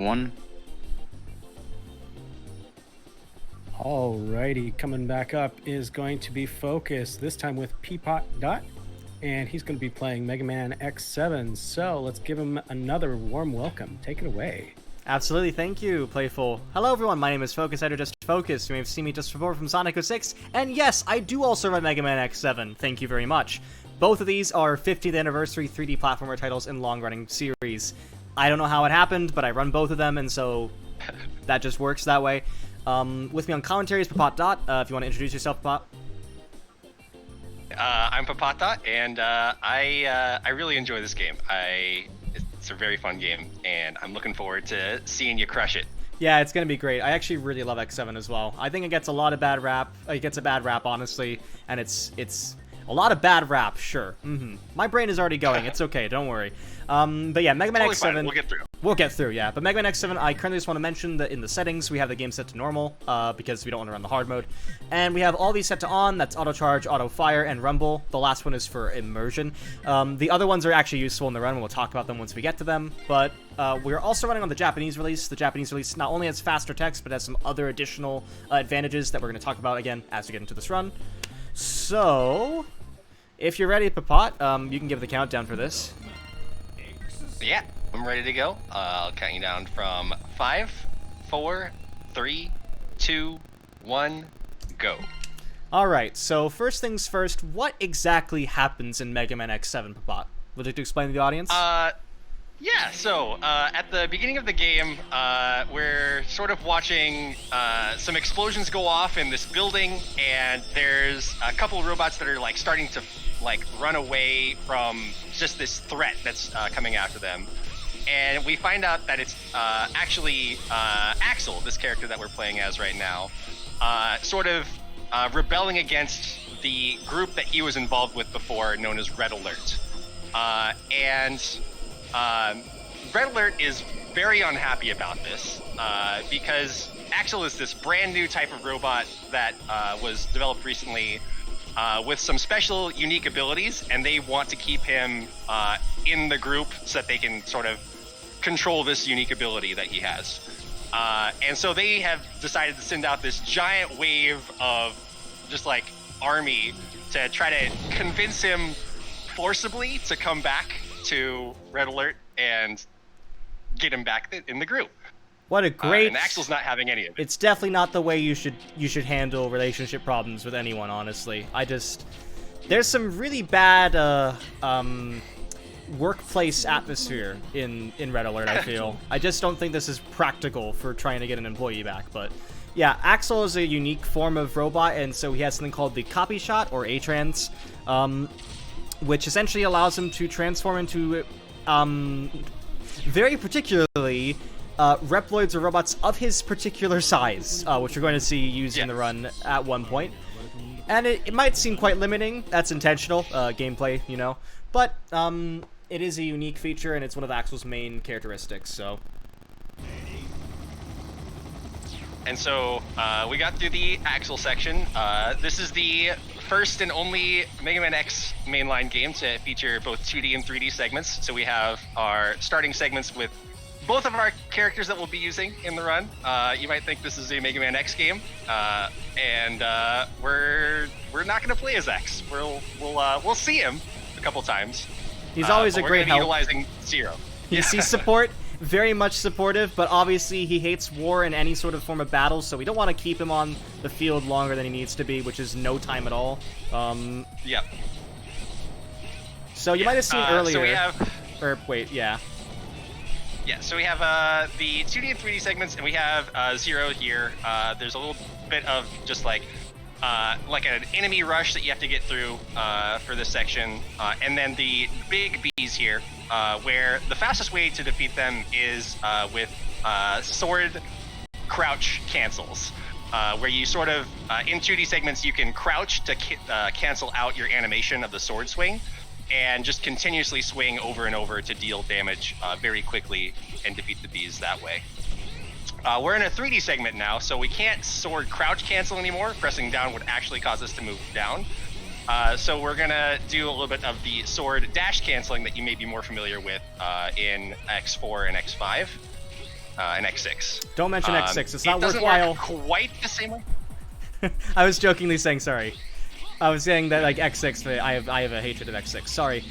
One. Alrighty, coming back up is going to be Focus, this time with Peapot Dot, and he's going to be playing Mega Man X7. So let's give him another warm welcome. Take it away. Absolutely, thank you, Playful. Hello everyone, my name is Focus, editor Just Focus. You may have seen me just before from Sonic 06, and yes, I do also run Mega Man X7, thank you very much. Both of these are 50th anniversary 3D platformer titles in long-running series. I don't know how it happened, but I run both of them, and so that just works that way. With me on commentary is Peapot Dot, if you want to introduce yourself, Peapot. I'm Peapot Dot, and I really enjoy this game. It's a very fun game, and I'm looking forward to seeing you crush it. Yeah, it's gonna be great. I actually really love X7 as well. I think it gets a lot of bad rap. It gets a bad rap, honestly, and it's a lot of bad rap, sure. My brain is already going. It's okay, don't worry. But yeah, Mega Man Totally X7. fine. We'll get through. We'll get through, yeah. But Mega Man X7, I currently just want to mention that in the settings, we have the game set to normal, because we don't want to run the hard mode. And we have all these set to on, that's auto charge, auto fire, and rumble. The last one is for immersion. The other ones are actually useful in the run, and we'll talk about them once we get to them. But we're also running on the Japanese release. The Japanese release not only has faster text, but has some other additional advantages that we're going to talk about again as we get into this run. So, if you're ready, Peapot, you can give the countdown for this. Yeah, I'm ready to go. I'll count you down from 5, 4, 3, 2, 1, go. Alright, so first things first, what exactly happens in Mega Man X7, Peapot? Would you like to explain to the audience? Yeah, so at the beginning of the game, we're sort of watching some explosions go off in this building, and there's a couple robots that are like starting to run away from just this threat that's coming after them. And we find out that it's actually Axel, this character that we're playing as right now, sort of rebelling against the group that he was involved with before, known as Red Alert. Red Alert is very unhappy about this because Axel is this brand new type of robot that was developed recently with some special unique abilities, and they want to keep him in the group so that they can sort of control this unique ability that he has. And so they have decided to send out this giant wave of just like army to try to convince him forcibly to come back to Red Alert and get him back in the group. What a great... and Axel's not having any of it. It's definitely not the way you should handle relationship problems with anyone, honestly. There's some really bad workplace atmosphere in Red Alert, I feel. I just don't think this is practical for trying to get an employee back, but... Yeah, Axel is a unique form of robot, and so he has something called the copy shot, or A-Trans, which essentially allows him to transform into, very particularly, Reploids or robots of his particular size, which we're going to see used in the run at one point. And it might seem quite limiting. That's intentional, gameplay, you know. But it is a unique feature, and it's one of Axel's main characteristics, so... And so we got through the Axel section. This is the first and only Mega Man X mainline game to feature both 2D and 3D segments. So we have our starting segments with both of our characters that we'll be using in the run. You might think this is a Mega Man X game, and we're not going to play as X. We'll see him a couple times. He's always a great help. Utilizing Zero. He sees support. Very much supportive, but obviously he hates war and any sort of form of battle, so we don't want to keep him on the field longer than he needs to be, which is no time at all. Yep. So you might have seen earlier... So we have... Yeah, so we have the 2D and 3D segments, and we have Zero here. There's a little bit of just like an enemy rush that you have to get through for this section, and then the big Bs here, where the fastest way to defeat them is with sword crouch cancels, where you sort of in 2D segments you can crouch to cancel out your animation of the sword swing, and just continuously swing over and over to deal damage very quickly and defeat the Bs that way. We're in a 3D segment now, so we can't sword crouch cancel anymore. Pressing down would actually cause us to move down. So we're gonna do a little bit of the sword dash canceling that you may be more familiar with in X4 and X5. in X6. Don't mention X6. It's not it doesn't worthwhile. work quite the same way. I was jokingly saying sorry. I was saying that like X6. I have a hatred of X6. Sorry.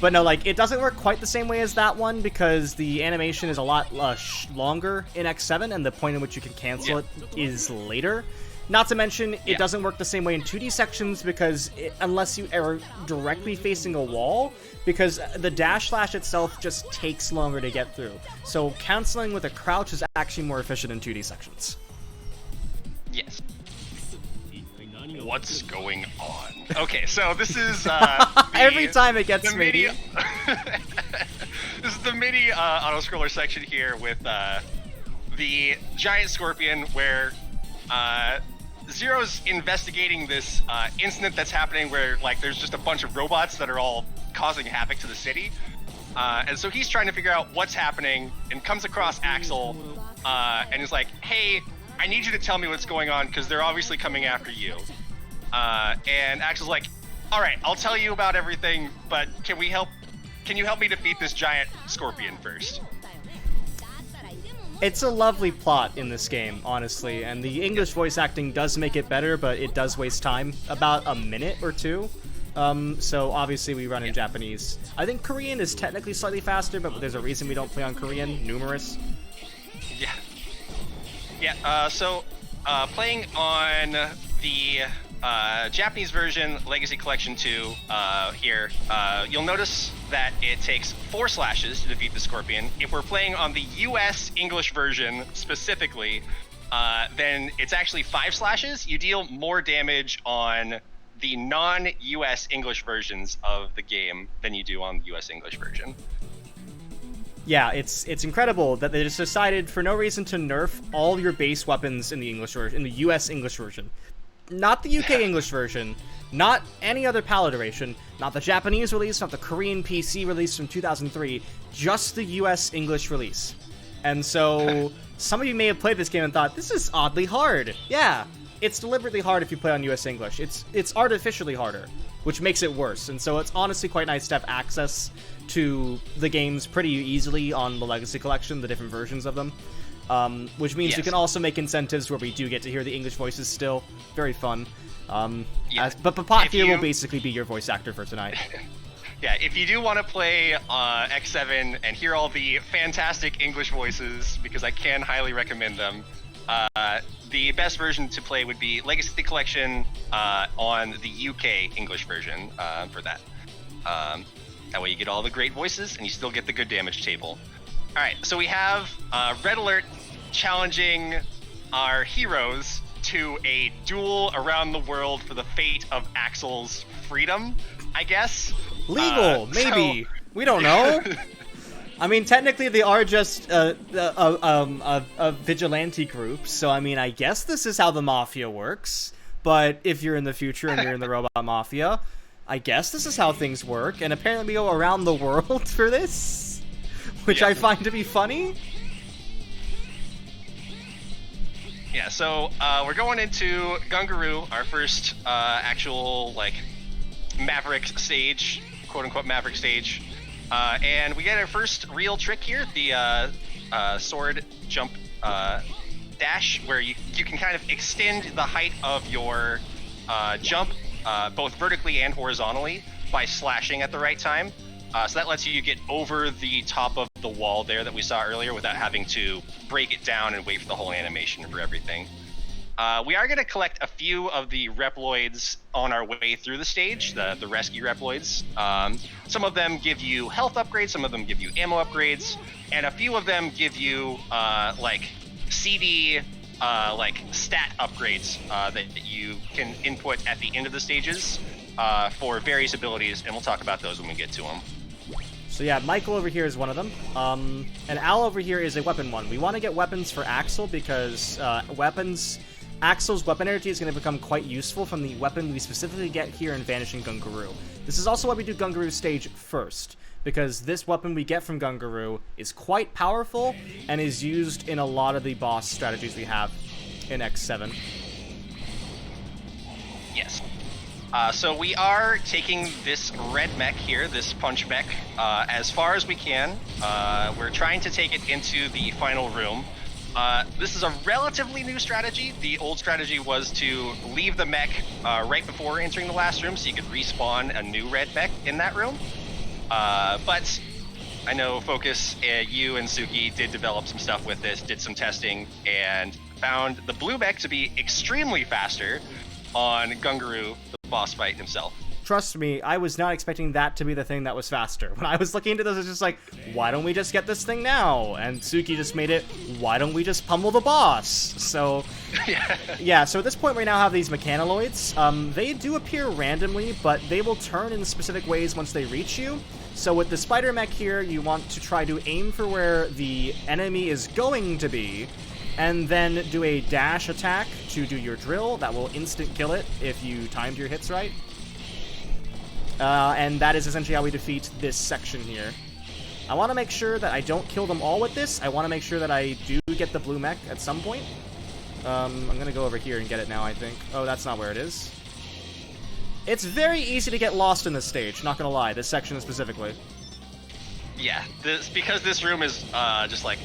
But no, like it doesn't work quite the same way as that one because the animation is a lot longer in X7, and the point in which you can cancel it is later. Not to mention, it doesn't work the same way in 2D sections because unless you are directly facing a wall, because the dash slash itself just takes longer to get through. So canceling with a crouch is actually more efficient in 2D sections. Yes. What's going on? Okay, so this is every time it gets me. This is the MIDI auto-scroller section here with the giant scorpion where Zero's investigating this incident that's happening where like there's just a bunch of robots that are all causing havoc to the city. And so he's trying to figure out what's happening and comes across Axel and is like, hey, I need you to tell me what's going on because they're obviously coming after you. And Axel's like, all right, I'll tell you about everything, but can you help me defeat this giant scorpion first? It's a lovely plot in this game, honestly, and the English voice acting does make it better, but it does waste time, about a minute or two. So obviously we run in Japanese. I think Korean is technically slightly faster, but there's a reason we don't play on Korean, numerous. Yeah. Yeah, so playing on the Japanese version, Legacy Collection 2, here, you'll notice that it takes 4 slashes to defeat the Scorpion. If we're playing on the US English version specifically, then it's actually 5 slashes. You deal more damage on the non-US English versions of the game than you do on the US English version. Yeah, it's incredible that they just decided for no reason to nerf all your base weapons in the English version, in the US English version. Not the UK English version, not any other PAL iteration, not the Japanese release, not the Korean PC release from 2003, just the US English release. And so, some of you may have played this game and thought, this is oddly hard. Yeah, it's deliberately hard if you play on US English. It's artificially harder, which makes it worse. And so it's honestly quite nice to have access to the games pretty easily on the Legacy Collection, the different versions of them. Which means you can also make incentives where we do get to hear the English voices still. Very fun. But Papat here will basically be your voice actor for tonight. Yeah, if you do want to play X7 and hear all the fantastic English voices, because I can highly recommend them, the best version to play would be Legacy Collection on the UK English version for that. That way you get all the great voices and you still get the good damage table. Alright, so we have Red Alert challenging our heroes to a duel around the world for the fate of Axel's freedom, I guess. Legal, maybe. We don't know. I mean, technically they are just a vigilante group, so I mean, I guess this is how the Mafia works. But if you're in the future and you're in the Robot Mafia, I guess this is how things work, and apparently we go around the world for this. Which I find to be funny. Yeah, so we're going into Gungaroo, our first actual, like, Maverick stage, quote-unquote Maverick stage. And we get our first real trick here, the sword jump dash, where you can kind of extend the height of your jump, both vertically and horizontally, by slashing at the right time. So that lets you get over the top of the wall there that we saw earlier without having to break it down and wait for the whole animation for everything. We are going to collect a few of the Reploids on our way through the stage, the rescue Reploids. Some of them give you health upgrades, some of them give you ammo upgrades, and a few of them give you like CD like stat upgrades that you can input at the end of the stages for various abilities, and we'll talk about those when we get to them. So yeah, Michael over here is one of them, and Al over here is a weapon one. We want to get weapons for Axel because Axel's weapon energy is going to become quite useful from the weapon we specifically get here in Vanishing Gungaroo. This is also why we do Gungaroo stage first, because this weapon we get from Gungaroo is quite powerful and is used in a lot of the boss strategies we have in X7. Yes. So we are taking this red mech here, this punch mech, as far as we can. We're trying to take it into the final room. This is a relatively new strategy. The old strategy was to leave the mech right before entering the last room so you could respawn a new red mech in that room. But I know Focus, you and Suki did develop some stuff with this, did some testing, and found the blue mech to be extremely faster on Gungaru, the boss fight himself. Trust me, I was not expecting that to be the thing that was faster. When I was looking into this, it's just like, why don't we just get this thing now? And Suki just made it, why don't we just pummel the boss? So, yeah, so at this point we now have these mechanaloids. They do appear randomly, but they will turn in specific ways once they reach you. So with the spider mech here, you want to try to aim for where the enemy is going to be, and then do a dash attack to do your drill. That will instant kill it if you timed your hits right. And that is essentially how we defeat this section here. I want to make sure that I don't kill them all with this. I want to make sure that I do get the blue mech at some point. I'm going to go over here and get it now, I think. Oh, that's not where it is. It's very easy to get lost in this stage, not going to lie, this section specifically. Yeah, because this room is just like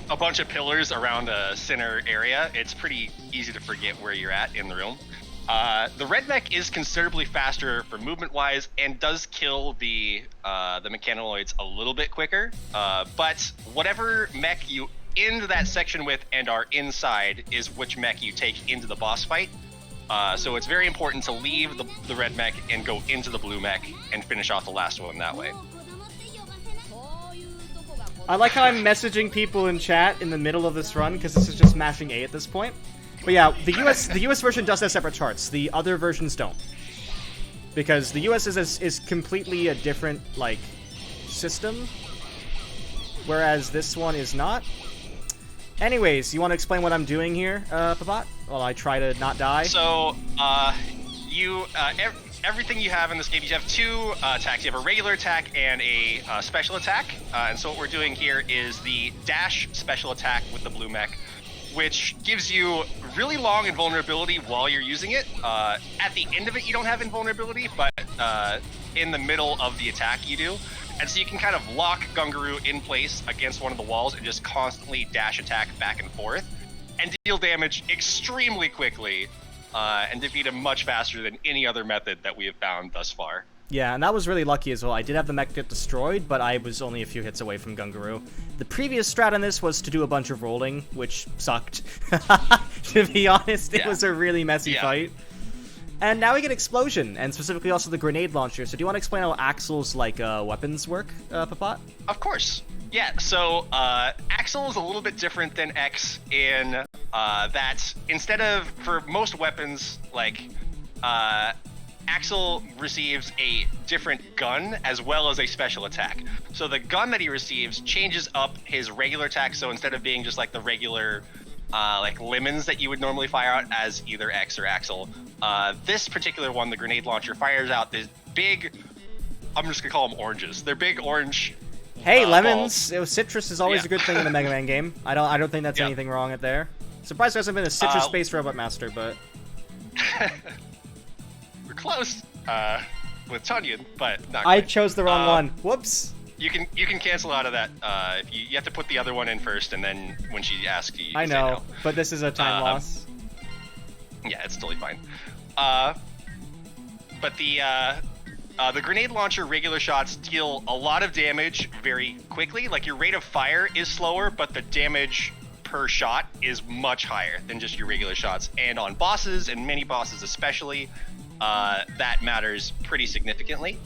a bunch of pillars around a center area, it's pretty easy to forget where you're at in the room. The red mech is considerably faster for movement-wise and does kill the mechanoloids a little bit quicker. But whatever mech you end that section with and are inside is which mech you take into the boss fight. So it's very important to leave the red mech and go into the blue mech and finish off the last one that way. I like how I'm messaging people in chat in the middle of this run, because this is just mashing A at this point. But yeah, the US version does have separate charts. The other versions don't, because the US is completely a different like system, whereas this one is not. Anyways, you want to explain what I'm doing here, Papat? While I try to not die. So, everything you have in this game, you have two attacks. You have a regular attack and a special attack. And so what we're doing here is the dash special attack with the blue mech, which gives you really long invulnerability while you're using it. At the end of it, you don't have invulnerability, but in the middle of the attack, you do. And so you can kind of lock Gungaru in place against one of the walls and just constantly dash attack back and forth and deal damage extremely quickly and defeat him much faster than any other method that we have found thus far. Yeah, and that was really lucky as well. I did have the mech get destroyed, but I was only a few hits away from Gungaru. The previous strat on this was to do a bunch of rolling, which sucked. To be honest, it was a really messy fight. And now we get Explosion, and specifically also the grenade launcher. So do you want to explain how Axel's weapons work, Papat? Of course. Yeah, so Axel is a little bit different than X in that instead of, for most weapons, Axel receives a different gun as well as a special attack. So the gun that he receives changes up his regular attack, so instead of being just like the regular lemons that you would normally fire out as either X or Axel, this particular one, the grenade launcher, fires out this big, I'm just gonna call them oranges. They're big orange Hey, lemons! Citrus is always a good thing in a Mega Man game. I don't think that's anything wrong at there. Surprised there hasn't been a citrus-based Robot Master, but we're close with Tunyon, but not I quite. chose the wrong one. Whoops. You can cancel out of that. If you have to put the other one in first, and then when she asks you, I say know, no. but this is a time loss. Yeah, it's totally fine. But the grenade launcher regular shots deal a lot of damage very quickly. Like, your rate of fire is slower, but the damage per shot is much higher than just your regular shots. And on bosses, and mini bosses especially, that matters pretty significantly.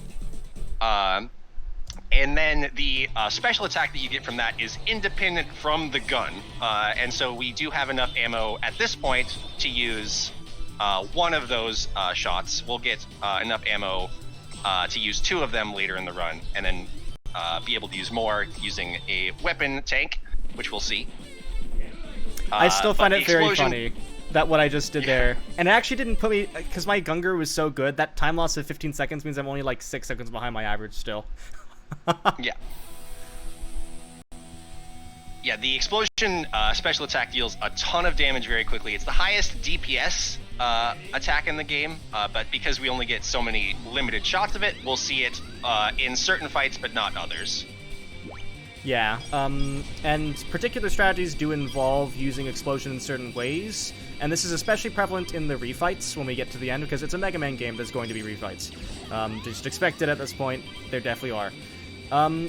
And then the special attack that you get from that is independent from the gun. And so we do have enough ammo at this point to use one of those shots. We'll get enough ammo to use two of them later in the run, and then be able to use more using a weapon tank, which we'll see. I still find it very funny that what I just did there. And it actually didn't put me, because my Gungar was so good, that time loss of 15 seconds means I'm only like 6 seconds behind my average still. Yeah, the explosion special attack deals a ton of damage very quickly. It's the highest DPS attack in the game, but because we only get so many limited shots of it, we'll see it in certain fights, but not others. Yeah, and particular strategies do involve using explosion in certain ways, and this is especially prevalent in the refights when we get to the end, because it's a Mega Man game, there's going to be refights. Just expect it at this point, there definitely are.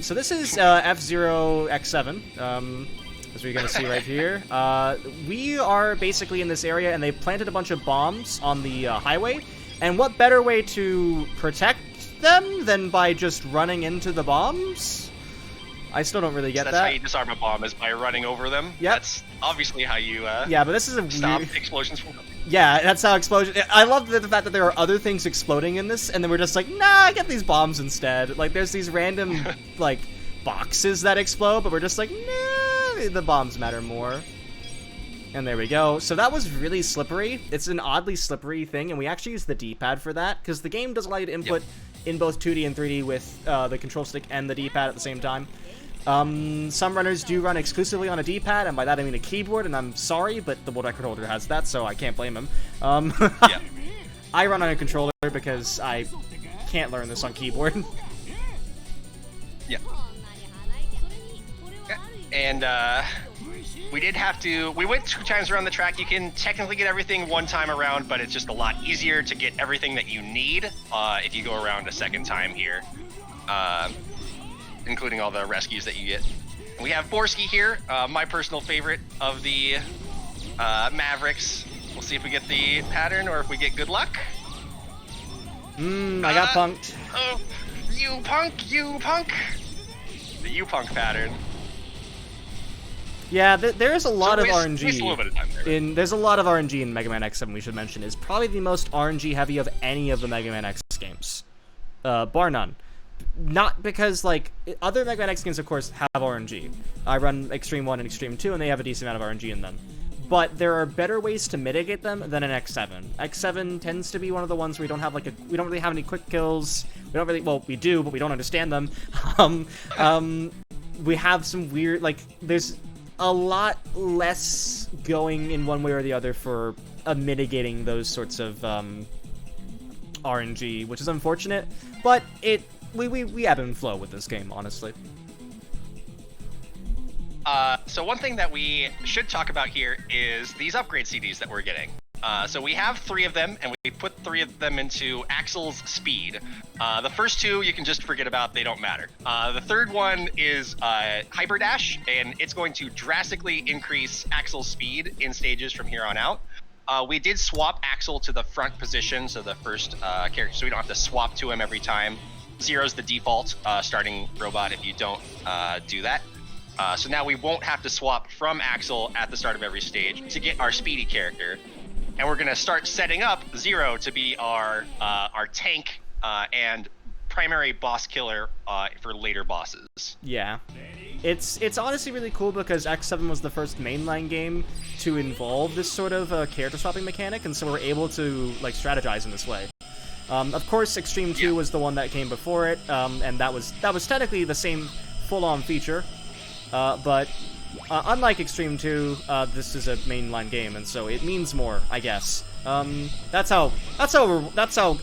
So this is F-Zero X7, as we're going to see right here. We are basically in this area, and they've planted a bunch of bombs on the highway, and what better way to protect them than by just running into the bombs? I still don't really get that's that. That's how you disarm a bomb, is by running over them. Yep. That's obviously how you yeah, but this is a stop weird... explosions from Yeah, that's how explosion... I love the fact that there are other things exploding in this, and then we're just like, nah, get these bombs instead. Like, there's these random, like, boxes that explode, but we're just like, nah, the bombs matter more. And there we go. So that was really slippery. It's an oddly slippery thing, and we actually use the D-pad for that, because the game does allow you to input in both 2D and 3D with the control stick and the D-pad at the same time. Some runners do run exclusively on a D-pad, and by that I mean a keyboard, and I'm sorry, but the world record holder has that, so I can't blame him. Yeah. I run on a controller because I can't learn this on keyboard. Yeah. And we did have to... We went 2 times around the track. You can technically get everything 1 time around, but it's just a lot easier to get everything that you need if you go around a 2nd time here. Including all the rescues that you get. And we have Borsky here, my personal favorite of the Mavericks. We'll see if we get the pattern or if we get good luck. I got punked. Oh, you punk, you punk. The you punk pattern. Yeah, there is a lot of waste a RNG. little bit of time there. There's a lot of RNG in Mega Man X7, we should mention. It's probably the most RNG heavy of any of the Mega Man X games. Bar none. Not because, like, other Mega Man X games, of course, have RNG. I run Extreme 1 and Extreme 2, and they have a decent amount of RNG in them. But there are better ways to mitigate them than an X7. X7 tends to be one of the ones where we don't have, like, we don't really have any quick kills. We don't really, well, we do, but we don't understand them. We have some weird, like, there's a lot less going in one way or the other for mitigating those sorts of RNG, which is unfortunate, but we ebb and flow with this game, honestly. So one thing that we should talk about here is these upgrade CDs that we're getting. So we have 3 of them, and we put 3 of them into Axel's speed. The first 2 you can just forget about, they don't matter. The third one is Hyperdash, and it's going to drastically increase Axel's speed in stages from here on out. We did swap Axel to the front position, so the first character, so we don't have to swap to him every time. Zero's the default starting robot if you don't do that. So now we won't have to swap from Axel at the start of every stage to get our speedy character. And we're going to start setting up Zero to be our tank and primary boss killer for later bosses. Yeah. It's honestly really cool because X7 was the first mainline game to involve this sort of character swapping mechanic, and so we're able to, like, strategize in this way. Of course, Extreme 2 was the one that came before it, and that was technically the same full-on feature, but unlike Extreme 2, this is a mainline game, and so it means more, I guess. That's how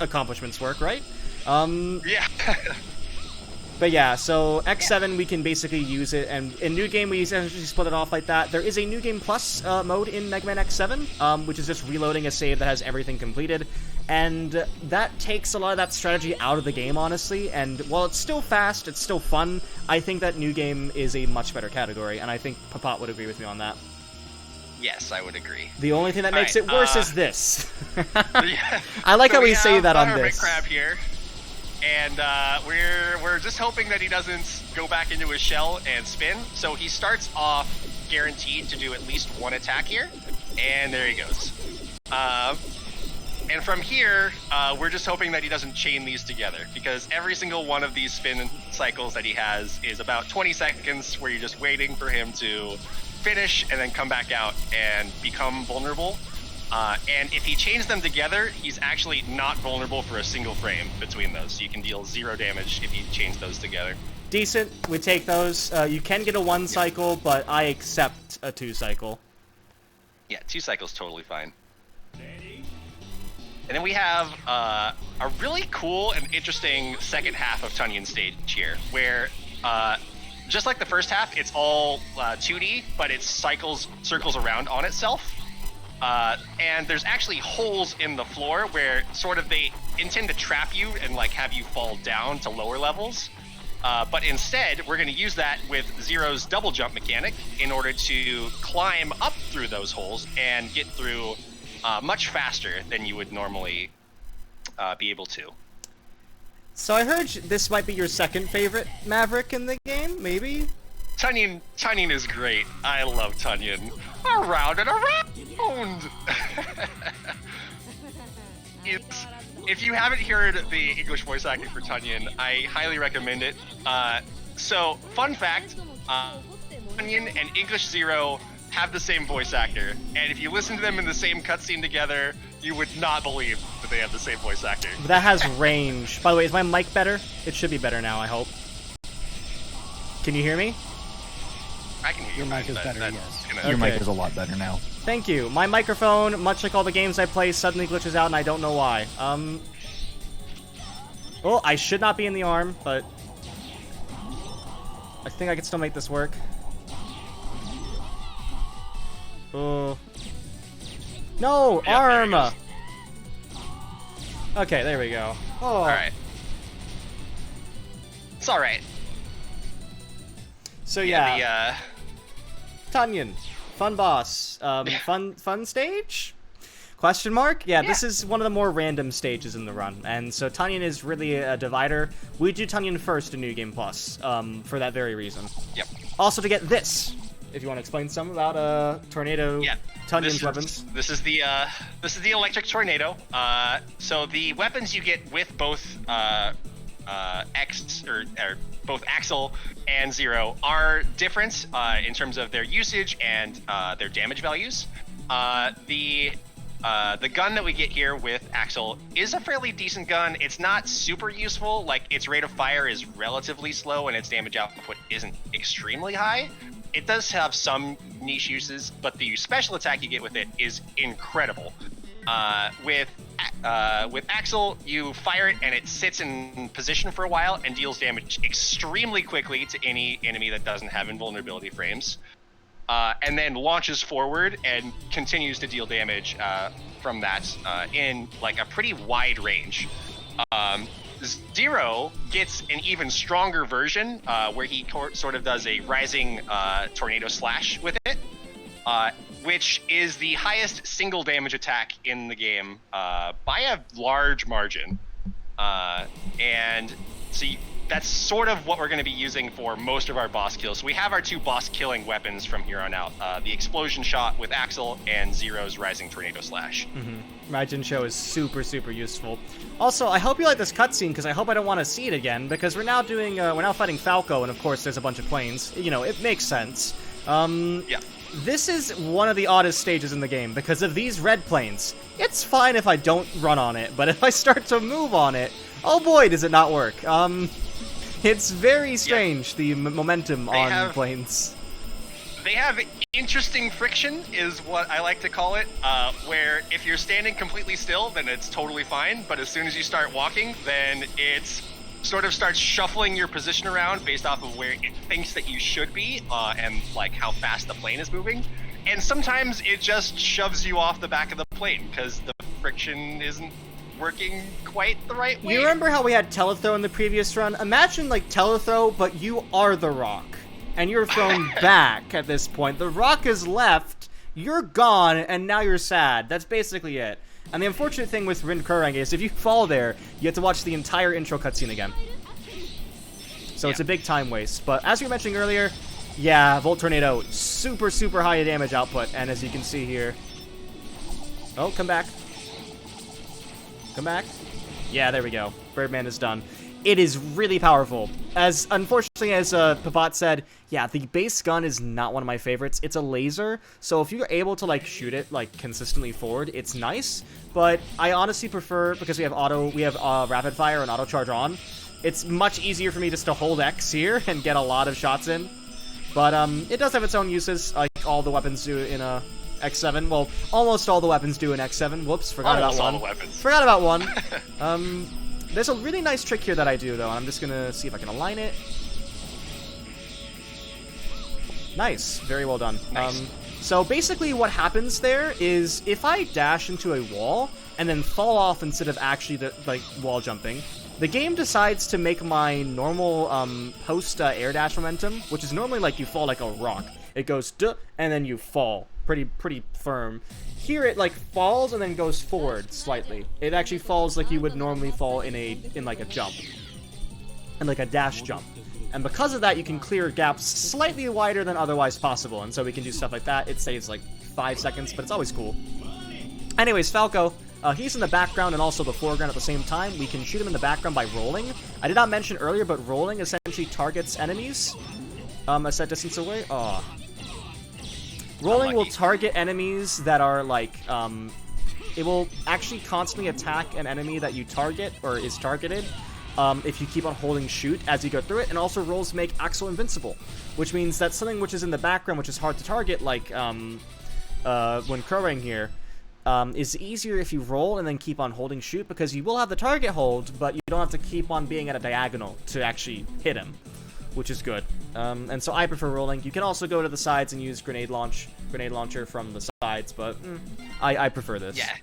accomplishments work, right? Yeah. But yeah, so X7, we can basically use it, and in New Game, we essentially split it off like that. There is a New Game Plus mode in Mega Man X7, which is just reloading a save that has everything completed, and that takes a lot of that strategy out of the game, honestly, and while it's still fast, it's still fun, I think that New Game is a much better category, and I think Papat would agree with me on that. Yes, I would agree. The only thing that makes it worse is this. Yeah. I like So how we say that on Hermit this. Crab here. And we're just hoping that he doesn't go back into his shell and spin. So he starts off guaranteed to do at least 1 attack here, and there he goes. And from here, we're just hoping that he doesn't chain these together, because every single one of these spin cycles that he has is about 20 seconds where you're just waiting for him to finish and then come back out and become vulnerable. And if he chains them together, he's actually not vulnerable for a single frame between those. So you can deal 0 damage if you chains those together. Decent, we take those. You can get a 1 cycle, but I accept a 2 cycle. Yeah, 2 cycles totally fine. And then we have a really cool and interesting second half of Tunyon stage here, where just like the first half, it's all 2D, but it circles around on itself. And there's actually holes in the floor where sort of they intend to trap you and like have you fall down to lower levels. But instead, we're going to use that with Zero's double jump mechanic in order to climb up through those holes and get through much faster than you would normally be able to. So I heard this might be your second favorite Maverick in the game, maybe? Tunyon is great. I love Tunyon. Around and around! If you haven't heard the English voice acting for Tunyon, I highly recommend it. So, fun fact, Tunyon and English Zero have the same voice actor, and if you listen to them in the same cutscene together, you would not believe that they have the same voice actor. That has range. By the way, is my mic better? It should be better now, I hope. Can you hear me? I can hear Your you. mic is better, yes. Your mic Okay. is a lot better now. Thank you. My microphone, much like all the games I play, suddenly glitches out and I don't know why. Oh, I should not be in the arm, but I think I can still make this work. Oh. No, Yeah, arm! there it Okay, there we go. Oh. Alright. It's alright. So yeah, Yeah, Tunyon, fun boss, fun stage? Question mark? Yeah, this is one of the more random stages in the run, and so Tunyon is really a divider. We do Tunyon first in New Game Plus, for that very reason. Yep. Also to get this, if you want to explain some about Tornado Yeah. Tunyon's weapons. This is the electric tornado. So the weapons you get with both both Axel and Zero are different in terms of their usage and their damage values. The gun that we get here with Axel is a fairly decent gun. It's not super useful. Like, its rate of fire is relatively slow and its damage output isn't extremely high. It does have some niche uses, but the special attack you get with it is incredible. With Axel, you fire it and it sits in position for a while and deals damage extremely quickly to any enemy that doesn't have invulnerability frames. And then launches forward and continues to deal damage from that in like a pretty wide range. Zero gets an even stronger version where he sort of does a rising tornado slash with it, which is the highest single damage attack in the game by a large margin. And so that's sort of what we're going to be using for most of our boss kills. So we have our two boss killing weapons from here on out. The explosion shot with Axel and Zero's rising tornado slash. Raijin Show is super, super useful. Also, I hope you like this cutscene, because I hope I don't want to see it again, because we're now doing, we're now fighting Falco, and of course there's a bunch of planes. You know, it makes sense. Yeah. This is one of the oddest stages in the game, because of these red planes. It's fine if I don't run on it, but if I start to move on it, oh boy, does it not work. It's very strange, the momentum on planes. They have interesting friction, is what I like to call it, where if you're standing completely still, then it's totally fine, but as soon as you start walking, then it's sort of starts shuffling your position around based off of where it thinks that you should be, and like how fast the plane is moving. And sometimes it just shoves you off the back of the plane because the friction isn't working quite the right way. You remember how we had telethrow in the previous run? Imagine like telethrow, but you are the rock. And you're thrown back at this point. The rock is left, you're gone, and now you're sad. That's basically it. And the unfortunate thing with Rin Kurang is if you fall there, you have to watch the entire intro cutscene again. So it's a big time waste. But as you were mentioning earlier, yeah, Volt Tornado, super, super high damage output. And as you can see here... Oh, come back. Come back. Yeah, there we go. Birdman is done. It is really powerful. As unfortunately as Papat said, yeah, the base gun is not one of my favorites. It's a laser, so if you're able to like shoot it like consistently forward, it's nice. But I honestly prefer, because we have rapid fire and auto charge on, it's much easier for me just to hold X here and get a lot of shots in. But it does have its own uses, like all the weapons do in X7. Well, almost all the weapons do in X7. Whoops, forgot Almost about all one. the weapons. Forgot about one. There's a really nice trick here that I do, though. I'm just gonna see if I can align it. Nice. Very well done. Nice. So basically what happens there is if I dash into a wall and then fall off instead of actually wall jumping, the game decides to make my normal post air dash momentum, which is normally like you fall like a rock. It goes duh, and then you fall pretty firm. Here it like falls and then goes forward slightly. It actually falls like you would normally fall in like a jump, and like a dash jump. And because of that, you can clear gaps slightly wider than otherwise possible. And so we can do stuff like that. It saves like 5 seconds, but it's always cool. Anyways, Falco, he's in the background and also the foreground at the same time. We can shoot him in the background by rolling. I did not mention earlier, but rolling essentially targets enemies a set distance away. Oh. Rolling will target enemies that are like, it will actually constantly attack an enemy that you target or is targeted. If you keep on holding shoot as you go through it, and also rolls make Axel invincible, which means that something which is in the background, which is hard to target, like when crowing here, is easier if you roll and then keep on holding shoot, because you will have the target hold, but you don't have to keep on being at a diagonal to actually hit him, which is good. And so I prefer rolling. You can also go to the sides and use grenade launcher from the sides, but I prefer this. Yeah.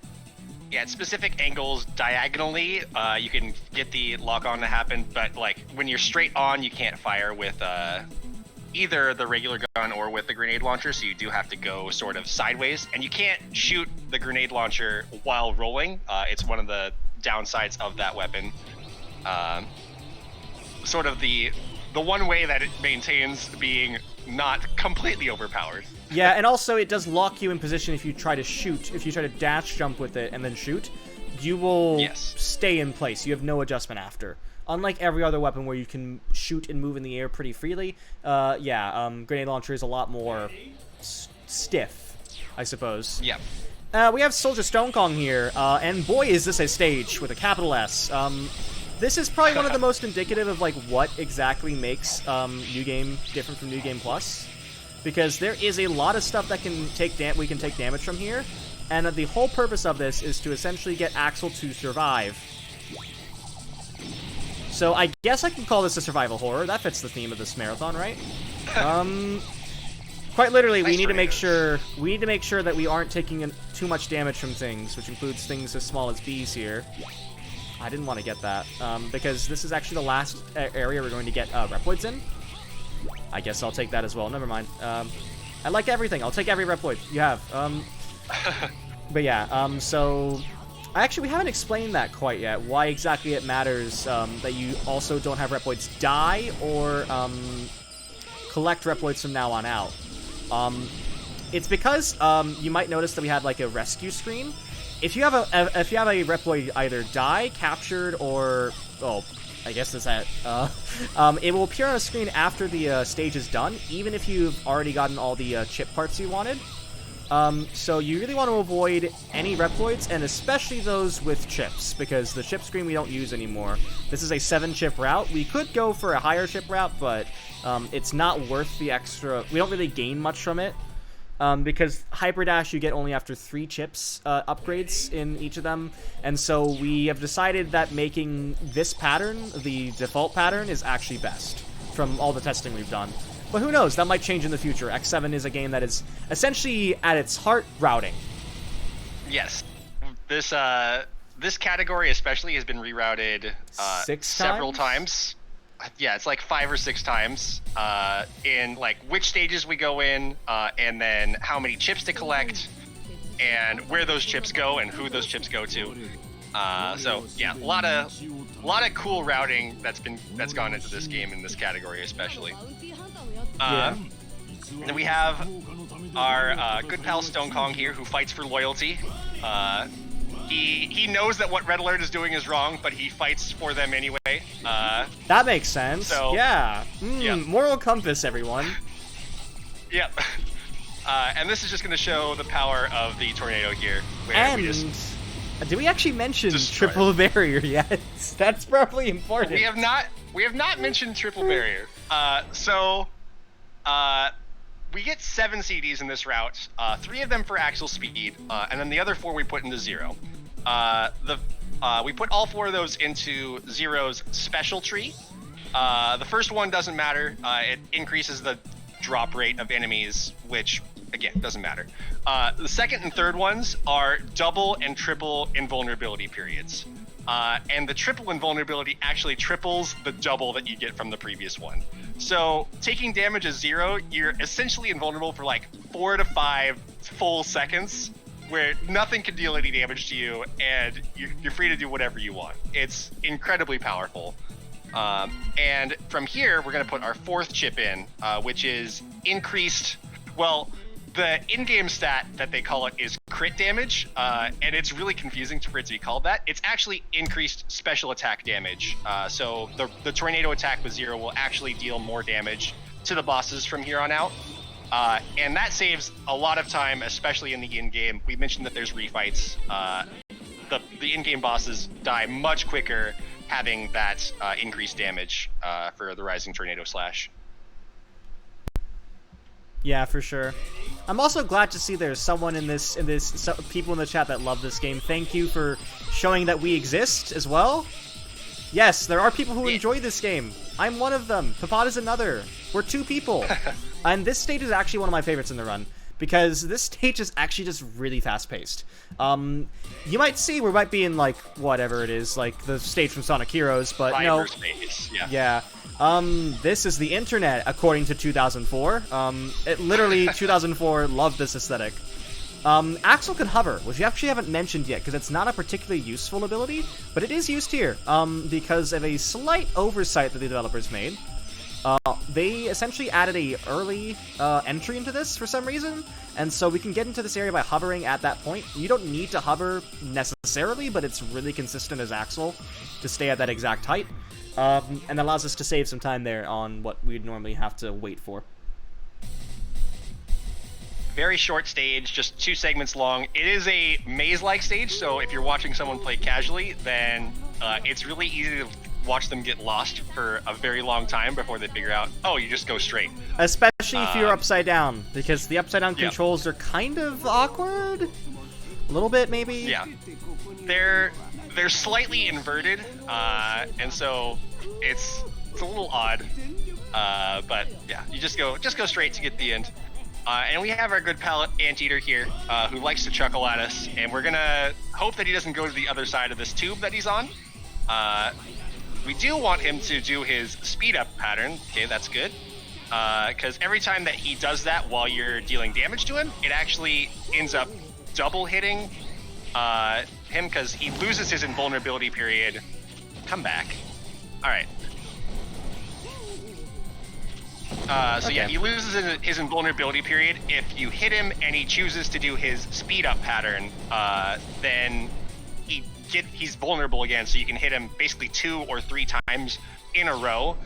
Yeah, at specific angles diagonally, you can get the lock-on to happen, but like when you're straight on, you can't fire with either the regular gun or with the grenade launcher, so you do have to go sort of sideways, and you can't shoot the grenade launcher while rolling. It's one of the downsides of that weapon. Sort of the one way that it maintains being not completely overpowered. Yeah, and also it does lock you in position if you try to shoot. If you try to dash jump with it and then shoot, you will stay in place. You have no adjustment after. Unlike every other weapon where you can shoot and move in the air pretty freely, grenade launcher is a lot more stiff, I suppose. Yeah. We have Soldier Stone Kong here, and boy is this a stage with a capital S. This is probably one of the most indicative of like what exactly makes New Game different from New Game Plus. Because there is a lot of stuff that we can take damage from here, and the whole purpose of this is to essentially get Axel to survive. So I guess I can call this a survival horror. That fits the theme of this marathon, right? Quite literally, we need to make sure that we aren't taking too much damage from things, which includes things as small as bees here. I didn't want to get that because this is actually the last area we're going to get Reploids in. I guess I'll take that as well. Never mind. I like everything. I'll take every Reploid you have. But yeah, so... Actually, we haven't explained that quite yet. Why exactly it matters that you also don't have Reploids die or collect Reploids from now on out. It's because you might notice that we had like a rescue screen. If you have a Reploid either die, captured, or... Oh, I guess that's that. It will appear on a screen after the stage is done, even if you've already gotten all the chip parts you wanted. So you really want to avoid any Reploids, and especially those with chips, because the chip screen we don't use anymore. This is a 7-chip route. We could go for a higher chip route, but it's not worth the extra... We don't really gain much from it. Because Hyperdash you get only after 3 chips upgrades in each of them, and so we have decided that making this pattern, the default pattern, is actually best from all the testing we've done. But who knows, that might change in the future. X7 is a game that is essentially, at its heart, routing. Yes. This category especially has been rerouted several times. Yeah, it's like 5 or 6 times in like which stages we go in, and then how many chips to collect, and where those chips go and who those chips go to. So yeah, a lot of cool routing that's gone into this game in this category especially. Then we have our good pal Stone Kong here, who fights for loyalty. He knows that what Red Alert is doing is wrong, but he fights for them anyway. That makes sense. So, yeah. Moral compass, everyone. Yep. And this is just going to show the power of the tornado here. Where and we just did we actually mention triple barrier yet? That's probably important. We have not mentioned triple barrier. So we get 7 CDs in this route, 3 of them for Axel speed, and then the other 4 we put into Zero. We put all 4 of those into Zero's special tree. The first one doesn't matter. It increases the drop rate of enemies, which, again, doesn't matter. The second and third ones are double and triple invulnerability periods. And the triple invulnerability actually triples the double that you get from the previous one. So taking damage as 0, you're essentially invulnerable for like 4 to 5 full seconds, where nothing can deal any damage to you, and you're free to do whatever you want. It's incredibly powerful. And from here, we're going to put our 4th chip in, which is increased, well, the in-game stat that they call it is crit damage, and it's really confusing for it to be called that. It's actually increased special attack damage. So the tornado attack with 0 will actually deal more damage to the bosses from here on out. And that saves a lot of time, especially in the in-game. We mentioned that there's refights. The in-game bosses die much quicker having that increased damage for the Rising Tornado Slash. Yeah, for sure. I'm also glad to see there's someone people in the chat that love this game. Thank you for showing that we exist as well. Yes, there are people who enjoy this game. I'm one of them. Papad is another. We're 2 people. And this stage is actually one of my favorites in the run, because this stage is actually just really fast-paced. You might see we might be in, like, whatever it is, like the stage from Sonic Heroes, but no. Space, yeah. Yeah. This is the internet, according to 2004. It literally, 2004 loved this aesthetic. Axel can hover, which we actually haven't mentioned yet, because it's not a particularly useful ability, but it is used here, because of a slight oversight that the developers made. They essentially added a early entry into this for some reason, and so we can get into this area by hovering at that point. You don't need to hover necessarily, but it's really consistent as Axel to stay at that exact height. And allows us to save some time there on what we'd normally have to wait for. Very short stage, just 2 segments long. It is a maze-like stage, so if you're watching someone play casually, then it's really easy to watch them get lost for a very long time before they figure out, oh, you just go straight. Especially if you're upside down, because the upside down controls are kind of awkward. A little bit, maybe. Yeah, they're slightly inverted, and so it's a little odd. But yeah, you just go straight to get the end. And we have our good pal Anteater here, who likes to chuckle at us, and we're gonna hope that he doesn't go to the other side of this tube that he's on. We do want him to do his speed up pattern. Okay, that's good. Because every time that he does that while you're dealing damage to him, it actually ends up double hitting him, because he loses his invulnerability period. Come back. All right. So yeah, he loses his invulnerability period. If you hit him and he chooses to do his speed up pattern, then he's vulnerable again. So you can hit him basically 2 or 3 times in a row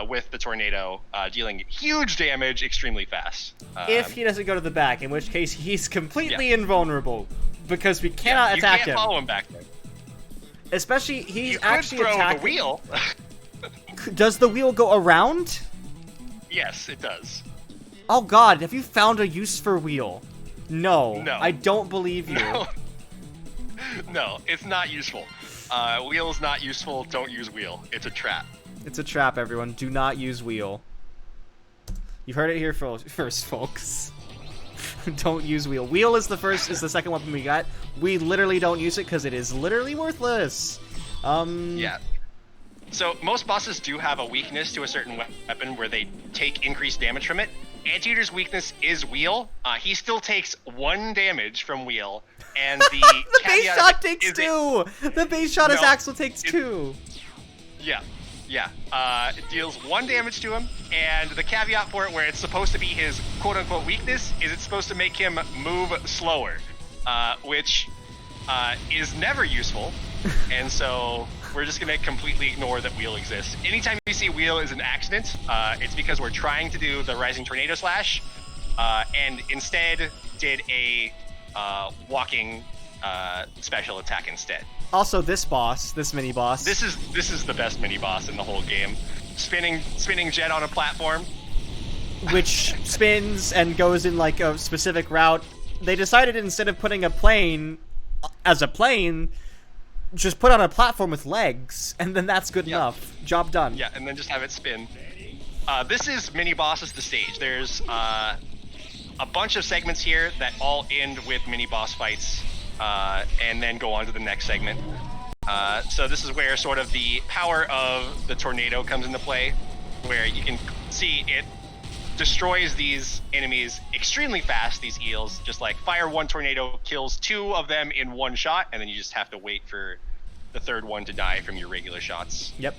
with the tornado, dealing huge damage extremely fast. If he doesn't go to the back, in which case he's completely invulnerable, because we cannot attack him. You can't follow him back there. Especially, he's you actually could throw attacking. the wheel. Does the wheel go around? Yes, it does. Oh god, have you found a use for wheel? No. I don't believe you. No, it's not useful. Wheel's not useful. Don't use wheel. It's a trap. It's a trap, everyone. Do not use wheel. You've heard it here first, folks. Don't use wheel. Wheel is the second weapon we got. We literally don't use it because it is literally worthless. Yeah. So most bosses do have a weakness to a certain weapon where they take increased damage from it. Anteater's weakness is wheel. He still takes 1 damage from wheel, and the base shot takes 2. The base shot as Axel takes 2. Yeah. It deals 1 damage to him, and the caveat for it, where it's supposed to be his quote-unquote weakness, is it's supposed to make him move slower, which is never useful, and so we're just going to completely ignore that wheel exists. Anytime you see wheel is an accident, it's because we're trying to do the Rising Tornado Slash, and instead did a walking special attack instead. Also, this mini boss. This is the best mini boss in the whole game. Spinning jet on a platform. which spins and goes in like a specific route. They decided instead of putting a plane as a plane, just put on a platform with legs, and then that's good enough. Job done. Yeah, and then just have it spin. This is mini bosses the stage. There's a bunch of segments here that all end with mini boss fights, and then go on to the next segment. So this is where sort of the power of the tornado comes into play, where you can see it destroys these enemies extremely fast, these eels. Just like fire one tornado, kills 2 of them in 1 shot, and then you just have to wait for the 3rd one to die from your regular shots. Yep.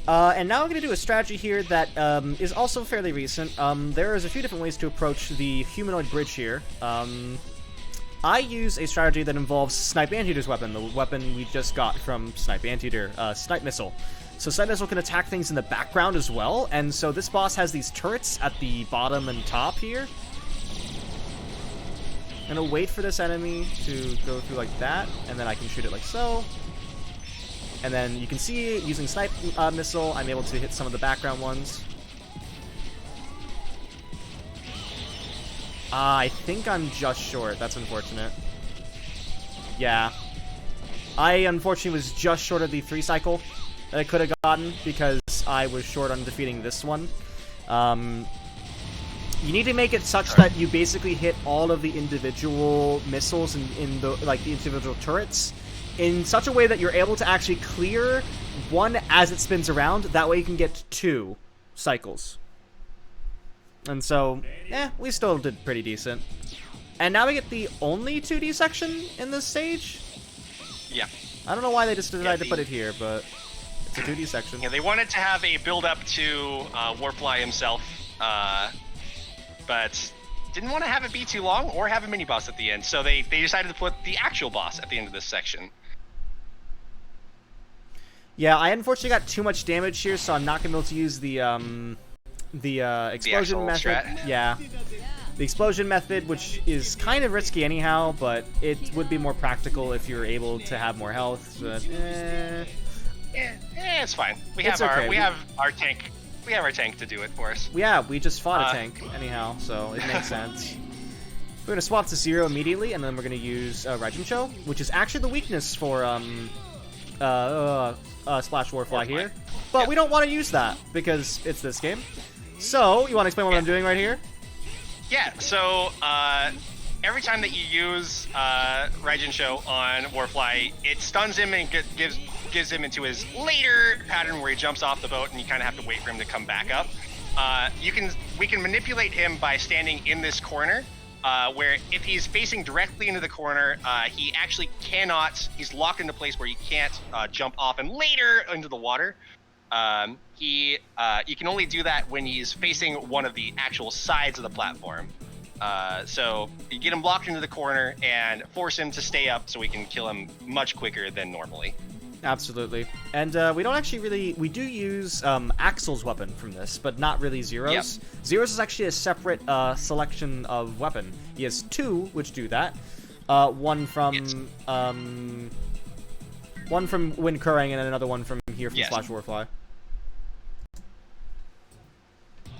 And now I'm going to do a strategy here that is also fairly recent. There is a few different ways to approach the humanoid bridge here. I use a strategy that involves Snipe Anteater's weapon, the weapon we just got from Snipe Anteater, Snipe Missile. So Snipe Missile can attack things in the background as well, and so this boss has these turrets at the bottom and top here. I'm gonna wait for this enemy to go through like that, and then I can shoot it like so. And then you can see, using Snipe Missile, I'm able to hit some of the background ones. I think I'm just short. That's unfortunate. Yeah. I unfortunately was just short of the 3 cycle that I could have gotten because I was short on defeating this one. You need to make it such that you basically hit all of the individual missiles in the like the individual turrets in such a way that you're able to actually clear one as it spins around. That way you can get 2 cycles. And so, we still did pretty decent. And now we get the only 2D section in this stage? Yeah. I don't know why they just decided to put it here, but it's a 2D section. Yeah, they wanted to have a build-up to Warfly himself, but didn't want to have it be too long or have a mini-boss at the end, so they decided to put the actual boss at the end of this section. Yeah, I unfortunately got too much damage here, so I'm not going to be able to use the explosion method. Strat. Yeah. The explosion method, which is kind of risky anyhow, but it would be more practical if you're able to have more health. But, it's fine. We have our tank. We have our tank to do it for us. Yeah, we just fought a tank anyhow, so it makes sense. We're gonna swap to 0 immediately, and then we're gonna use Raijin, which is actually the weakness for Splash Warfly here. But we don't want to use that because it's this game. So, you want to explain what I'm doing right here? Yeah, so every time that you use Raijin on Warfly, it stuns him and gives him into his later pattern where he jumps off the boat and you kind of have to wait for him to come back up. We can manipulate him by standing in this corner, where if he's facing directly into the corner, he actually cannot, he's locked into place where he can't jump off and later into the water. You can only do that when he's facing one of the actual sides of the platform. So you get him locked into the corner and force him to stay up so we can kill him much quicker than normally. Absolutely. And we don't actually really... We do use Axel's weapon from this, but not really Zero's. Yep. Zero's is actually a separate selection of weapon. He has 2 which do that. One from Wind Currang and another one from here from Splash Warfly.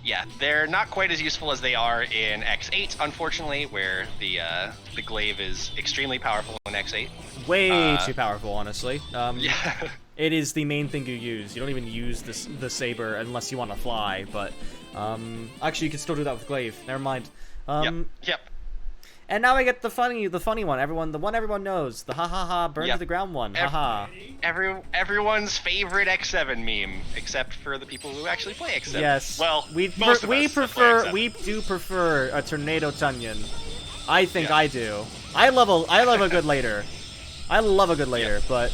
Yeah, they're not quite as useful as they are in X8, unfortunately, where the glaive is extremely powerful in X8. Way too powerful, honestly. Yeah. It is the main thing you use. You don't even use the saber unless you want to fly, but actually you can still do that with glaive. Never mind. Yep. And now I get the funny one. The one everyone knows. The ha ha ha burn to the ground one. Ha ha. Everyone's favorite X7 meme, except for the people who actually play X7. Yes. Well, we do prefer a tornado Tunyon. I think I do. I love a good later. I love a good later, but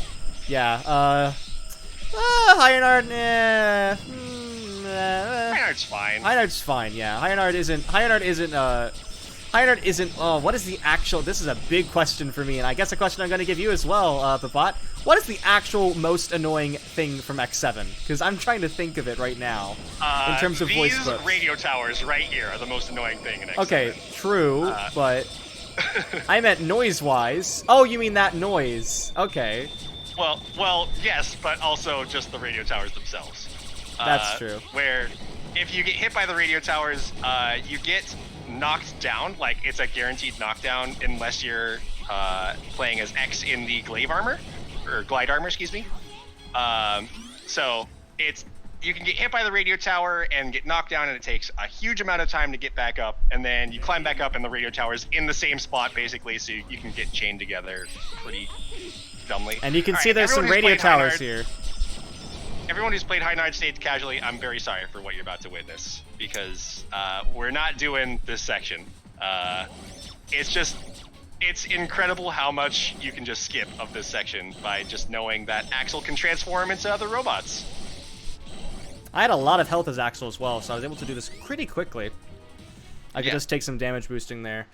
yeah. Highnard, Highnard's fine. Highnard's fine. Yeah. Highnard isn't, what is the actual, this is a big question for me, and I guess a question I'm going to give you as well, Babot. What is the actual most annoying thing from X7? Because I'm trying to think of it right now, in terms of voice clips. These radio towers right here are the most annoying thing in X7. Okay, true, but I meant noise-wise. Oh, you mean that noise. Okay. Well, yes, but also just the radio towers themselves. That's true. Where if you get hit by the radio towers, you get knocked down. Like, it's a guaranteed knockdown unless you're playing as X in the glaive armor, or glide armor, excuse me. So you can get hit by the radio tower and get knocked down, and it takes a huge amount of time to get back up, and then you climb back up, and the radio tower's in the same spot, basically, so you can get chained together pretty dumbly. And you can see there's some radio towers here. Everyone who's played High Nard Stage casually, I'm very sorry for what you're about to witness, because we're not doing this section. It's incredible how much you can just skip of this section by just knowing that Axel can transform into other robots. I had a lot of health as Axel as well, so I was able to do this pretty quickly. I could just take some damage boosting there.